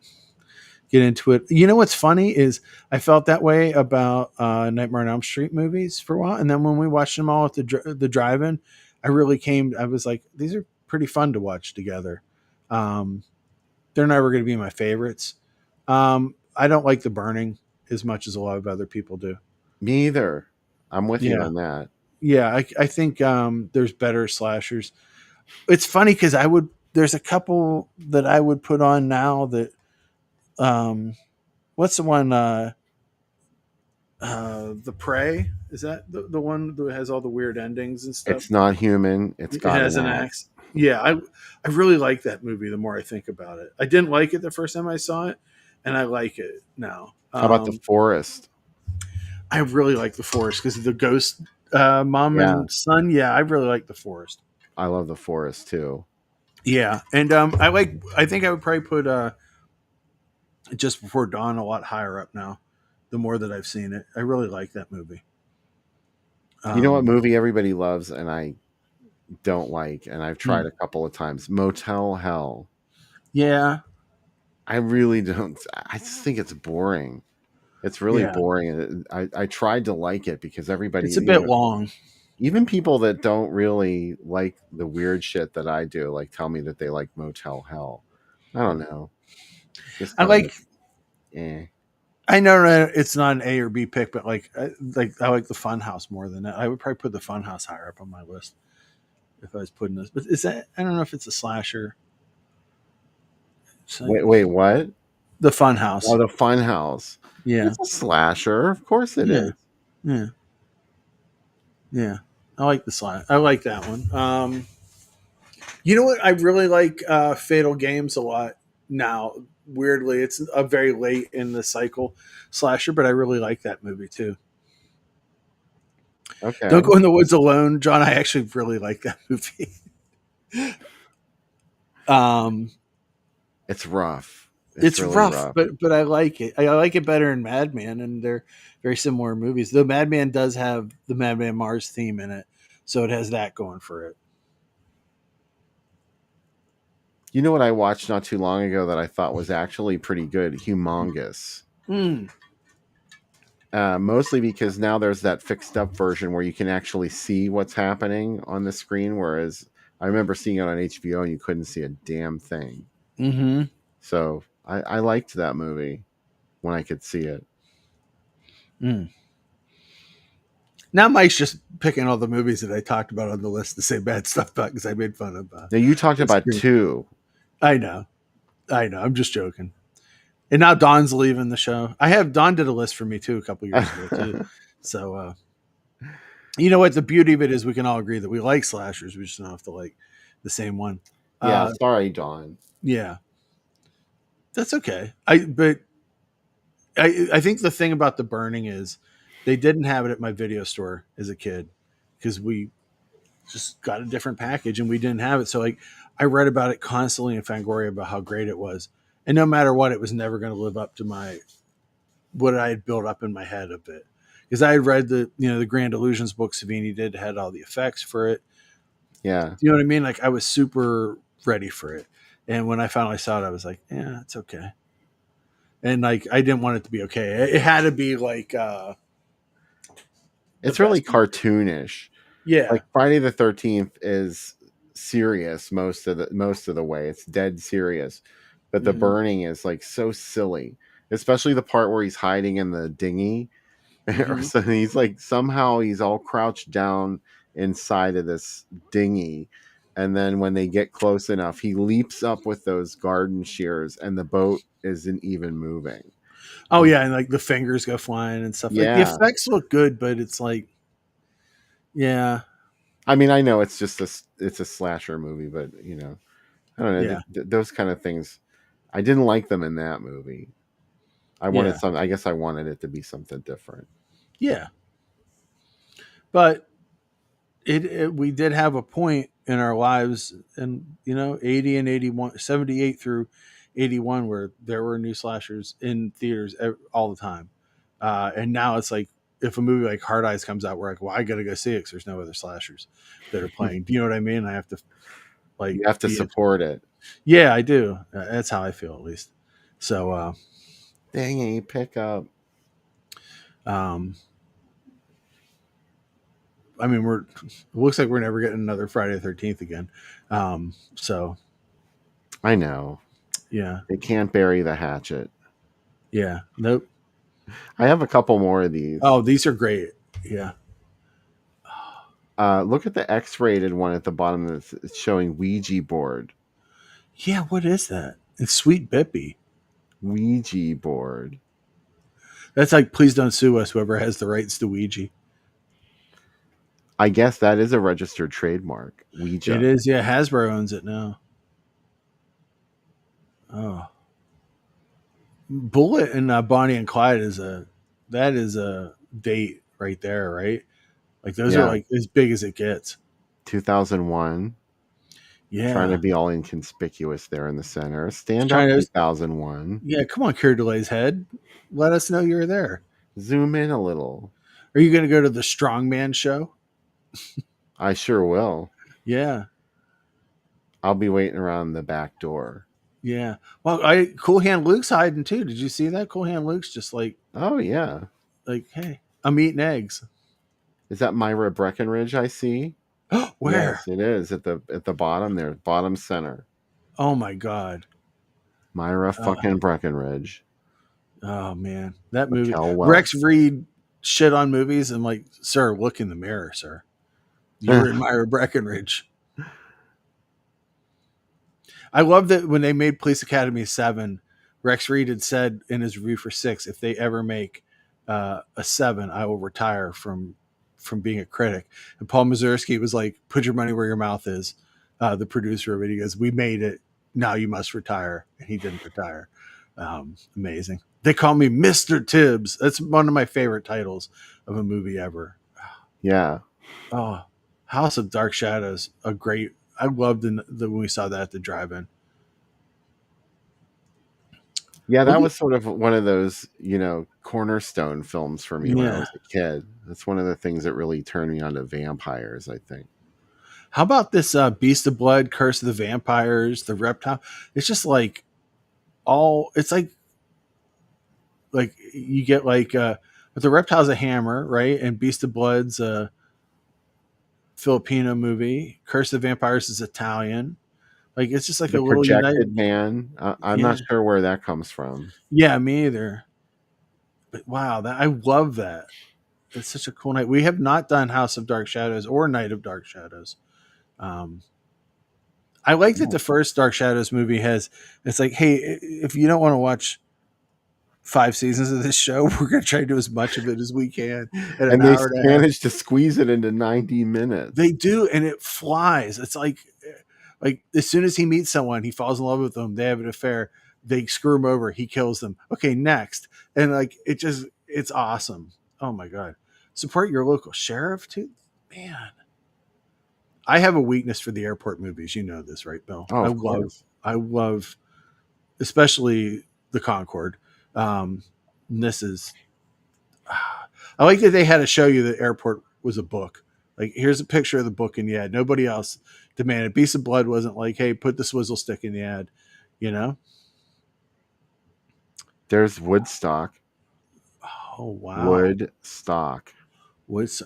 [SPEAKER 7] get into it. You know what's funny is I felt that way about Nightmare on Elm Street movies for a while, and then when we watched them all at the drive-in, I was like, these are pretty fun to watch together. They're never going to be my favorites. I don't like The Burning as much as a lot of other people do.
[SPEAKER 6] Me either. I'm with you on that.
[SPEAKER 7] Yeah, I think there's better slashers. It's funny because there's a couple that I would put on now that what's the one The Prey, is that the one that has all the weird endings and stuff?
[SPEAKER 6] It's not human. It
[SPEAKER 7] has an axe. Yeah, I really like that movie the more I think about it. I didn't like it the first time I saw it, and I like it now.
[SPEAKER 6] How about The Forest?
[SPEAKER 7] I really like The Forest because of the ghost mom and son. Yeah, I really like The Forest.
[SPEAKER 6] I love The Forest too.
[SPEAKER 7] Yeah, and I think I would probably put Just Before Dawn a lot higher up now. The more that I've seen it, I really like that movie.
[SPEAKER 6] You know what movie everybody loves and I don't like, and I've tried a couple of times? Motel Hell.
[SPEAKER 7] Yeah.
[SPEAKER 6] I really don't. I just think it's boring. It's really boring. I tried to like it because everybody.
[SPEAKER 7] It's a bit long.
[SPEAKER 6] Even people that don't really like the weird shit that I do, like tell me that they like Motel Hell. I don't know.
[SPEAKER 7] I like.
[SPEAKER 6] Eh.
[SPEAKER 7] I know it's not an A or B pick, but I like the Funhouse more than that. I would probably put the Funhouse higher up on my list if I was putting this. But is that? I don't know if it's a slasher.
[SPEAKER 6] Wait, what?
[SPEAKER 7] The Funhouse.
[SPEAKER 6] Oh, the Funhouse.
[SPEAKER 7] Yeah,
[SPEAKER 6] it's a slasher. Of course it is.
[SPEAKER 7] Yeah. I like the slash. I like that one. You know what? I really like Fatal Games a lot now. Weirdly, it's a very late in the cycle slasher, but I really like that movie too.
[SPEAKER 6] Okay.
[SPEAKER 7] Don't Go in the Woods Alone, John. I actually really like that movie.
[SPEAKER 6] It's rough.
[SPEAKER 7] It's really rough, but I like it. I like it better than Madman, and they're very similar movies. Though Madman does have the Madman Mars theme in it, so it has that going for it.
[SPEAKER 6] You know what I watched not too long ago that I thought was actually pretty good? Humongous. Mostly because now there's that fixed up version where you can actually see what's happening on the screen, whereas I remember seeing it on HBO and you couldn't see a damn thing.
[SPEAKER 7] Mm-hmm.
[SPEAKER 6] So I liked that movie when I could see it.
[SPEAKER 7] Now Mike's just picking all the movies that I talked about on the list to say bad stuff about because I made fun of.
[SPEAKER 6] Now you talked about two.
[SPEAKER 7] I know. I'm just joking. And now Don's leaving the show. Don did a list for me too a couple years ago too. So you know what? The beauty of it is we can all agree that we like slashers. We just don't have to like the same one.
[SPEAKER 6] Yeah, sorry, Don.
[SPEAKER 7] Yeah, that's okay. But I think the thing about The Burning is they didn't have it at my video store as a kid because we just got a different package and we didn't have it. So like I read about it constantly in Fangoria about how great it was. And no matter what, it was never going to live up to what I had built up in my head of it. Because I had read the Grand Illusions book Savini did, had all the effects for it.
[SPEAKER 6] Yeah.
[SPEAKER 7] You know what I mean? Like I was super ready for it. And when I finally saw it, I was like, yeah, it's okay. And like I didn't want it to be okay. It had to be like
[SPEAKER 6] it's really cartoonish.
[SPEAKER 7] Yeah.
[SPEAKER 6] Like Friday the 13th is serious most of the way. It's dead serious. But The Burning is like so silly. Especially the part where he's hiding in the dinghy. Or so he's like somehow he's all crouched down inside of this dinghy. And then when they get close enough, he leaps up with those garden shears and the boat isn't even moving.
[SPEAKER 7] Oh yeah, and like the fingers go flying and stuff.
[SPEAKER 6] Yeah.
[SPEAKER 7] Like the effects look good, but it's like, yeah.
[SPEAKER 6] I mean, I know it's a slasher movie, but you know, I don't know.
[SPEAKER 7] Yeah.
[SPEAKER 6] Those kind of things, I didn't like them in that movie. I wanted I guess I wanted it to be something different.
[SPEAKER 7] Yeah. But we did have a point in our lives and 80 and 81, 78 through 81 where there were new slashers in theaters all the time. And now it's like if a movie like Hard Eyes comes out, we're like, well, I got to go see it because there's no other slashers that are playing. Do you know what I mean? I have to
[SPEAKER 6] you have to support it.
[SPEAKER 7] Yeah, I do. That's how I feel at least. So,
[SPEAKER 6] dang, pick up.
[SPEAKER 7] I mean, it looks like we're never getting another Friday the 13th again. So
[SPEAKER 6] I know.
[SPEAKER 7] Yeah.
[SPEAKER 6] They can't bury the hatchet.
[SPEAKER 7] Yeah. Nope.
[SPEAKER 6] I have a couple more of these.
[SPEAKER 7] Oh, these are great. Yeah.
[SPEAKER 6] Look at the X-rated one at the bottom that's showing Ouija board.
[SPEAKER 7] Yeah, what is that? It's Sweet Bippy.
[SPEAKER 6] Ouija board.
[SPEAKER 7] That's like, please don't sue us, whoever has the rights to Ouija.
[SPEAKER 6] I guess that is a registered trademark. Ouija.
[SPEAKER 7] It is, yeah. Hasbro owns it now. Oh. Bullet and Bonnie and Clyde is a date right there, right? Like those are like as big as it gets.
[SPEAKER 6] 2001.
[SPEAKER 7] Yeah.
[SPEAKER 6] Trying to be all inconspicuous there in the center. Stand up 2001.
[SPEAKER 7] Yeah, come on, Keir Delay's head. Let us know you're there.
[SPEAKER 6] Zoom in a little.
[SPEAKER 7] Are you going to go to the Strongman show?
[SPEAKER 6] I sure will.
[SPEAKER 7] Yeah.
[SPEAKER 6] I'll be waiting around the back door.
[SPEAKER 7] Yeah. Well, Cool Hand Luke's hiding too. Did you see that? Cool Hand Luke's just like,
[SPEAKER 6] oh yeah.
[SPEAKER 7] Like, hey, I'm eating eggs.
[SPEAKER 6] Is that Myra Breckenridge I see?
[SPEAKER 7] Where?
[SPEAKER 6] Yes, it is at the bottom there, bottom center.
[SPEAKER 7] Oh my God.
[SPEAKER 6] Myra fucking Breckenridge.
[SPEAKER 7] Oh man. That movie.
[SPEAKER 6] Wells.
[SPEAKER 7] Rex Reed shit on movies. I'm like, sir, look in the mirror, sir. You're in Myra Breckenridge. I love that when they made Police Academy 7, Rex Reed had said in his review for 6, if they ever make a 7, I will retire from being a critic. And Paul Mazursky was like, put your money where your mouth is. The producer of it, he goes, we made it. Now you must retire. And he didn't retire. Amazing. They call me Mr. Tibbs. That's one of my favorite titles of a movie ever.
[SPEAKER 6] Yeah.
[SPEAKER 7] Oh, House of Dark Shadows. I loved when we saw that at the drive-in.
[SPEAKER 6] Yeah, that was sort of one of those, cornerstone films for me when I was a kid. That's one of the things that really turned me on to vampires, I think.
[SPEAKER 7] How about this Beast of Blood, Curse of the Vampires, the Reptile? It's just like all. It's like you get like but the Reptile's a Hammer, right? And Beast of Blood's a Filipino movie. Curse of the Vampires is Italian. Like it's just like
[SPEAKER 6] The
[SPEAKER 7] a little
[SPEAKER 6] Projected
[SPEAKER 7] United.
[SPEAKER 6] Man. I'm
[SPEAKER 7] Yeah,
[SPEAKER 6] not sure where that comes from.
[SPEAKER 7] yeah, me either. But wow, that I love that. It's such a cool night. We have not done House of Dark Shadows or Night of Dark Shadows. Um, I like that the first Dark Shadows movie has. It's like, hey, if you don't want to watch 5 seasons of this show, we're going to try to do as much of it as we can at an
[SPEAKER 6] And they
[SPEAKER 7] hour and a half.
[SPEAKER 6] managed to squeeze it into 90 minutes.
[SPEAKER 7] They do, and it flies. It's like as soon as he meets someone, he falls in love with them. They have an affair. They screw him over. He kills them. Okay, next, and like it's awesome. Oh my god! Support your local sheriff too, man. I have a weakness for the airport movies. You know this, right, Bill?
[SPEAKER 6] Oh, of course.
[SPEAKER 7] I love, especially the Concorde. And this is, I like that they had to show you that airport was a book. Like, here's a picture of the book in the ad. Nobody else demanded. Beast of Blood wasn't like, hey, put the swizzle stick in the ad, you know?
[SPEAKER 6] There's Woodstock.
[SPEAKER 7] Oh, wow.
[SPEAKER 6] Woodstock.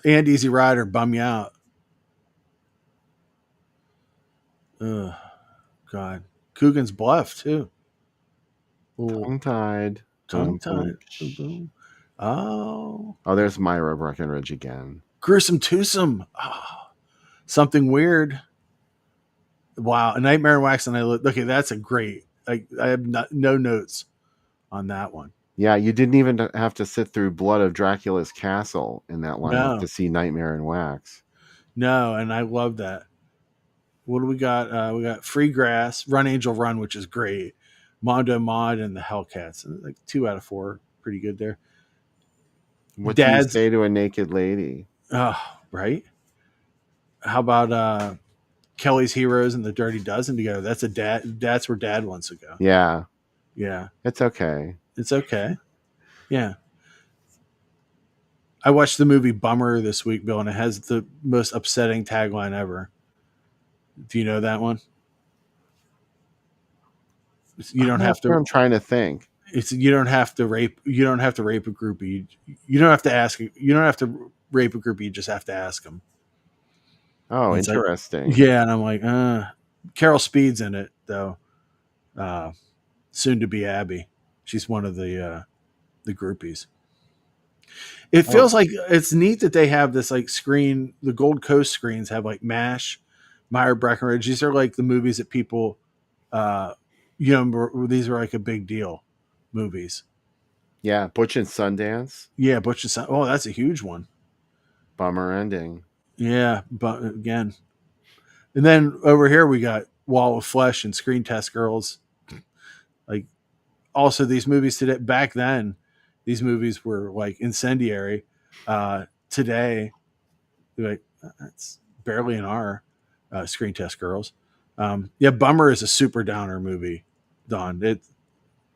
[SPEAKER 7] And Easy Rider, bum you out. Ugh, God. Coogan's Bluff, too.
[SPEAKER 6] Tongue-tied.
[SPEAKER 7] Tongue-tied. Boom, boom. Oh.
[SPEAKER 6] Oh, there's Myra Breckenridge again.
[SPEAKER 7] Gruesome Twosome. Oh, something weird. Wow. A Nightmare in Wax and I look. Okay, that's a great. I have no notes on that one.
[SPEAKER 6] Yeah, you didn't even have to sit through Blood of Dracula's Castle in that lineup to see Nightmare in Wax.
[SPEAKER 7] No, and I love that. What do we got? We got Free Grass, Run Angel Run, which is great. Mondo Mod and the Hellcats. Like 2 out of 4. Pretty good there.
[SPEAKER 6] What do you say to a naked lady?
[SPEAKER 7] Oh, right. How about Kelly's Heroes and the Dirty Dozen together? That's that's where Dad wants to go.
[SPEAKER 6] Yeah.
[SPEAKER 7] Yeah.
[SPEAKER 6] It's okay.
[SPEAKER 7] It's okay. Yeah. I watched the movie Bummer this week, Bill, and it has the most upsetting tagline ever. Do you know that one? You don't have to.
[SPEAKER 6] I'm trying to think.
[SPEAKER 7] It's you don't have to rape. You don't have to rape a groupie. You don't have to ask. You don't have to rape a groupie. You just have to ask them.
[SPEAKER 6] Oh, interesting.
[SPEAKER 7] Like, yeah, and I'm like, Carol Speed's in it though. Soon to be Abby. She's one of the groupies. It feels like it's neat that they have this like screen. The Gold Coast screens have like MASH, Myra Breckenridge. These are like the movies that people, these are like a big deal movies.
[SPEAKER 6] Yeah, Butch and Sundance.
[SPEAKER 7] Yeah, Butch and Sundance. Oh, that's a huge one.
[SPEAKER 6] Bummer ending.
[SPEAKER 7] Yeah, but again, and then over here we got Wall of Flesh and Screen Test Girls. Like, also these movies today. Back then, these movies were like incendiary. Today, like that's barely an R. Screen Test Girls. Yeah, Bummer is a super downer movie. Don, it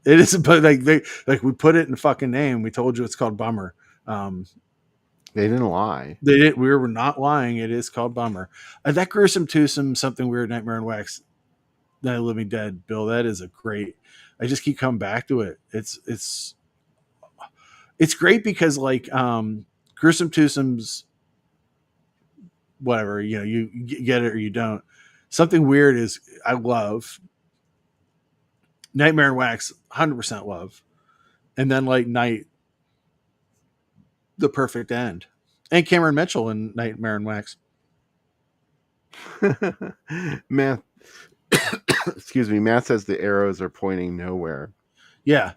[SPEAKER 7] is, but like we put it in the fucking name. We told you it's called Bummer.
[SPEAKER 6] They didn't lie.
[SPEAKER 7] They did. We were not lying. It is called Bummer. That Gruesome Twosome, Something Weird, Nightmare in Wax, Night of the Living Dead. Bill, that is a great. I just keep coming back to it. It's great because like Gruesome Twosome's whatever, you get it or you don't. Something Weird is I love. Nightmare in Wax, 100% love, and then like Night, The Perfect End, and Cameron Mitchell in Nightmare in Wax.
[SPEAKER 6] Matt, excuse me. Matt says the arrows are pointing nowhere.
[SPEAKER 7] Yeah,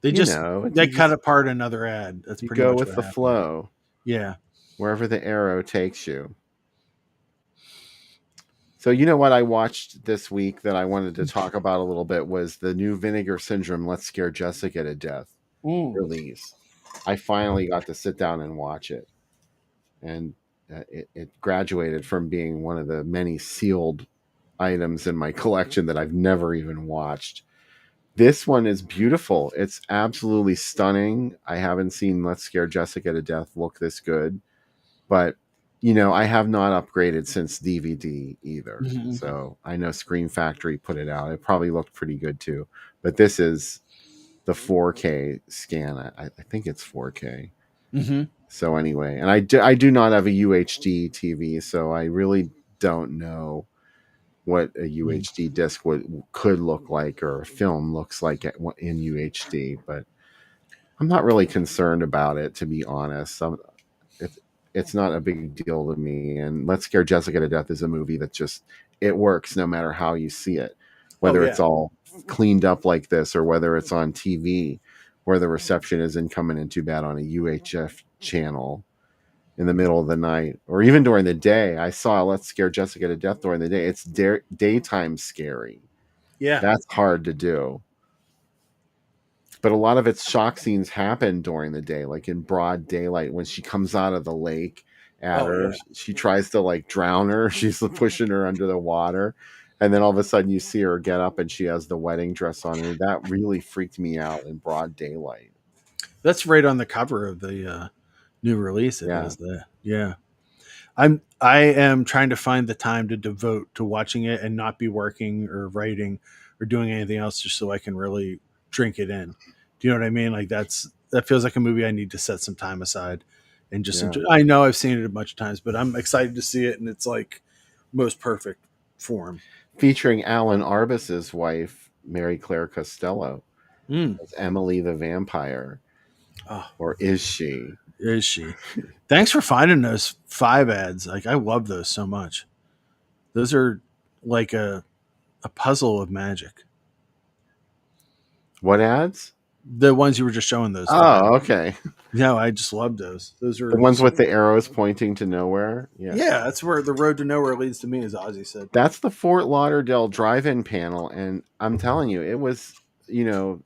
[SPEAKER 7] they cut apart another ad. That's pretty
[SPEAKER 6] go
[SPEAKER 7] much
[SPEAKER 6] with the flow.
[SPEAKER 7] Yeah,
[SPEAKER 6] wherever the arrow takes you. So you know what I watched this week that I wanted to talk about a little bit was the new Vinegar Syndrome Let's Scare Jessica to Death release. I finally got to sit down and watch it. And it graduated from being one of the many sealed items in my collection that I've never even watched. This one is beautiful. It's absolutely stunning. I haven't seen Let's Scare Jessica to Death look this good. But I have not upgraded since DVD either.
[SPEAKER 7] Mhm.
[SPEAKER 6] So I know Screen Factory put it out. It probably looked pretty good too. But this is the 4K scan. I think it's 4K.
[SPEAKER 7] Mm-hmm.
[SPEAKER 6] So anyway, and I do not have a UHD TV, so I really don't know what a UHD disc could look like or a film looks like in UHD. But I'm not really concerned about it, to be honest. It's it's not a big deal to me. And Let's Scare Jessica to Death is a movie that just it works no matter how you see it,
[SPEAKER 7] Oh
[SPEAKER 6] whether
[SPEAKER 7] yeah.
[SPEAKER 6] it's all cleaned up like this or whether it's on TV where the reception isn't coming in too bad on a UHF channel in the middle of the night or even during the day. I saw Let's Scare Jessica to Death during the day. It's daytime scary.
[SPEAKER 7] Yeah.
[SPEAKER 6] That's hard to do. But a lot of its shock scenes happen during the day, like in broad daylight when she comes out of the lake at
[SPEAKER 7] Oh,
[SPEAKER 6] her.
[SPEAKER 7] yeah.
[SPEAKER 6] She tries to like drown her. She's pushing her under the water. And then all of a sudden you see her get up and she has the wedding dress on her. That really freaked me out in broad daylight.
[SPEAKER 7] That's right on the cover of the new release. It
[SPEAKER 6] Yeah.
[SPEAKER 7] has that. Yeah. I am trying to find the time to devote to watching it and not be working or writing or doing anything else just so I can really drink it in. Do you know what I mean? Like that feels like a movie I need to set some time aside and just
[SPEAKER 6] Yeah.
[SPEAKER 7] enjoy. I know I've seen it a bunch of times, but I'm excited to see it and it's like most perfect form.
[SPEAKER 6] Featuring Alan Arbus's wife, Mary Claire Costello, as Emily the vampire.
[SPEAKER 7] Oh.
[SPEAKER 6] Or is she?
[SPEAKER 7] Is she? Thanks for finding those 5 ads. Like I love those so much. Those are like a puzzle of magic.
[SPEAKER 6] What ads?
[SPEAKER 7] The ones you were just showing those. 5.
[SPEAKER 6] Oh, okay.
[SPEAKER 7] No, I just love those. Those are
[SPEAKER 6] The ones with the arrows pointing to nowhere.
[SPEAKER 7] Yeah, that's where the road to nowhere leads to me, as Ozzy said.
[SPEAKER 6] That's the Fort Lauderdale drive-in panel, and I'm telling you, it was,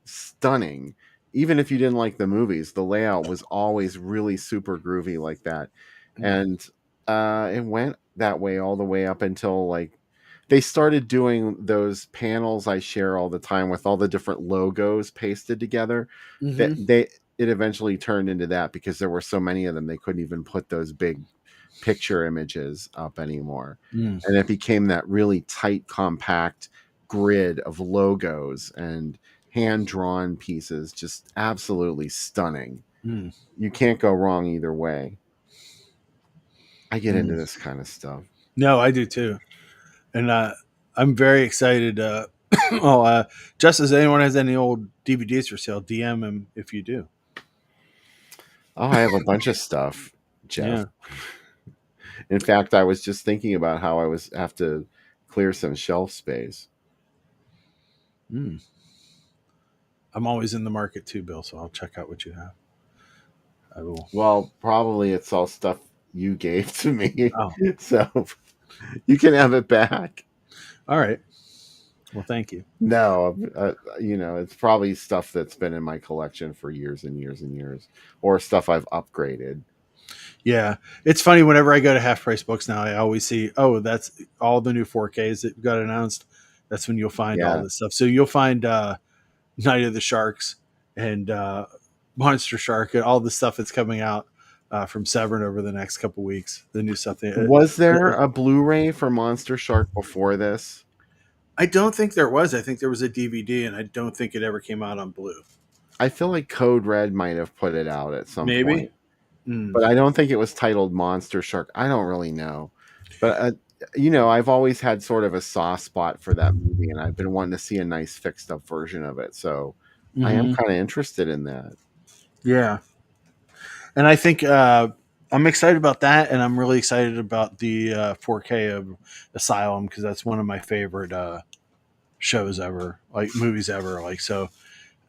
[SPEAKER 6] stunning. Even if you didn't like the movies, the layout was always really super groovy like that. And it went that way all the way up until like they started doing those panels I share all the time with all the different logos pasted together. That it eventually turned into that because there were so many of them they couldn't even put those big picture images up anymore. And it became that really tight, compact grid of logos and hand-drawn pieces, just absolutely stunning. You can't go wrong either way. I get into this kind of stuff.
[SPEAKER 7] No, I do too. And I'm very excited. Just as anyone has any old DVDs for sale, DM him if you do.
[SPEAKER 6] Oh, I have a bunch of stuff, Jeff.
[SPEAKER 7] Yeah.
[SPEAKER 6] In fact, I was just thinking about how I have to clear some shelf space.
[SPEAKER 7] I'm always in the market too, Bill, so I'll check out what you have. I will.
[SPEAKER 6] Well, probably it's all stuff you gave to me.
[SPEAKER 7] Oh.
[SPEAKER 6] So you can have it back.
[SPEAKER 7] All right. Well, thank you.
[SPEAKER 6] No, it's probably stuff that's been in my collection for years and years and years, or stuff I've upgraded.
[SPEAKER 7] Yeah, it's funny. Whenever I go to Half Price Books now, I always see, oh, that's all the new 4Ks that got announced. That's when you'll find all this stuff. So you'll find Night of the Sharks and Monster Shark and all the stuff that's coming out from Severn over the next couple weeks. The new stuff.
[SPEAKER 6] Was there a Blu-ray for Monster Shark before this?
[SPEAKER 7] I don't think there was. I think there was a DVD, and I don't think it ever came out on Blue.
[SPEAKER 6] I feel like Code Red might have put it out at some point.
[SPEAKER 7] But
[SPEAKER 6] I don't think it was titled Monster Shark. I don't really know. But, I've always had sort of a soft spot for that movie, and I've been wanting to see a nice fixed up version of it. So I am kind of interested in that.
[SPEAKER 7] Yeah. And I think I'm excited about that, and I'm really excited about the 4K of Asylum because that's one of my favorite shows ever, like movies ever. Like so,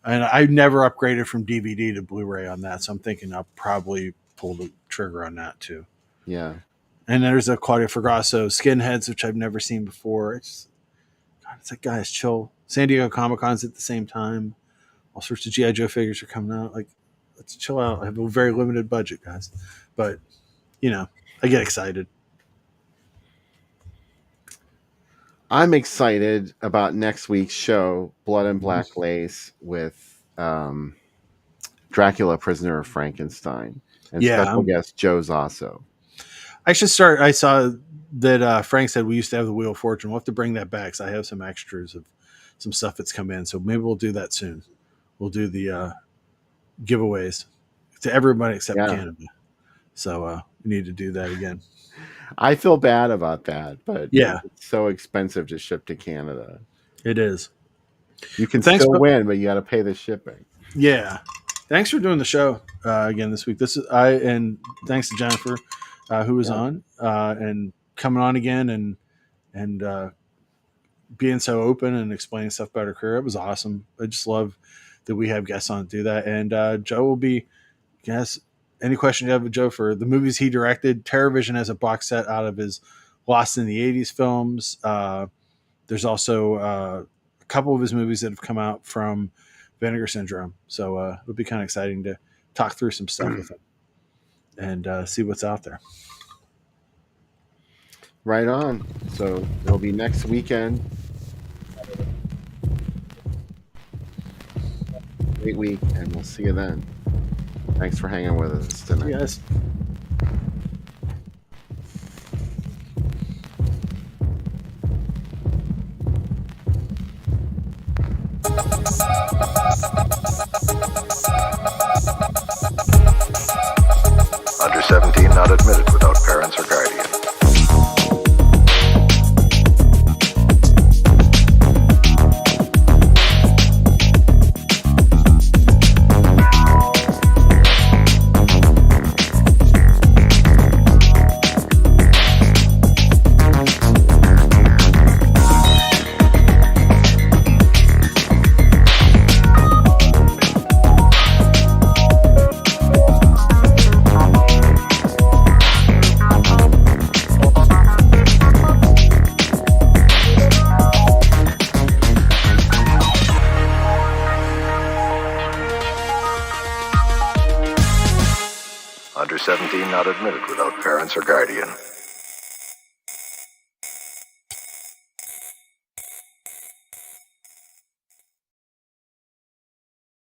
[SPEAKER 7] and I never upgraded from DVD to Blu-ray on that, so I'm thinking I'll probably pull the trigger on that too.
[SPEAKER 6] Yeah.
[SPEAKER 7] And there's a Claudio Fragasso Skinheads, which I've never seen before. It's like, guys, chill. San Diego Comic-Con's at the same time. All sorts of G.I. Joe figures are coming out. Like, let's chill out. I have a very limited budget, guys. But, I get excited.
[SPEAKER 6] I'm excited about next week's show, Blood and Black Lace, with Dracula, Prisoner of Frankenstein, and special guest Joe Zasso.
[SPEAKER 7] I should start. I saw that Frank said we used to have the Wheel of Fortune. We'll have to bring that back. So I have some extras of some stuff that's come in. So maybe we'll do that soon. We'll do the giveaways to everybody except Canada. So we need to do that again.
[SPEAKER 6] I feel bad about that, but
[SPEAKER 7] yeah,
[SPEAKER 6] it's so expensive to ship to Canada.
[SPEAKER 7] It is.
[SPEAKER 6] You can still win, but you got to pay the shipping.
[SPEAKER 7] Yeah. Thanks for doing the show again this week. And thanks to Jennifer, who was on and coming on again and being so open and explaining stuff about her career. It was awesome. I just love that we have guests on to do that. And Joe will be, any question you have with Joe for the movies he directed. TerrorVision has a box set out of his Lost in the 80s films. There's also a couple of his movies that have come out from Vinegar Syndrome. So it'll be kind of exciting to talk through some stuff with him and see what's out there.
[SPEAKER 6] Right on. So it'll be next weekend. Great week, and we'll see you then. Thanks for hanging with us tonight.
[SPEAKER 7] Yes.
[SPEAKER 14] Under 17 not admitted without parents or guardian. Under 17 not admitted without parents or guardian.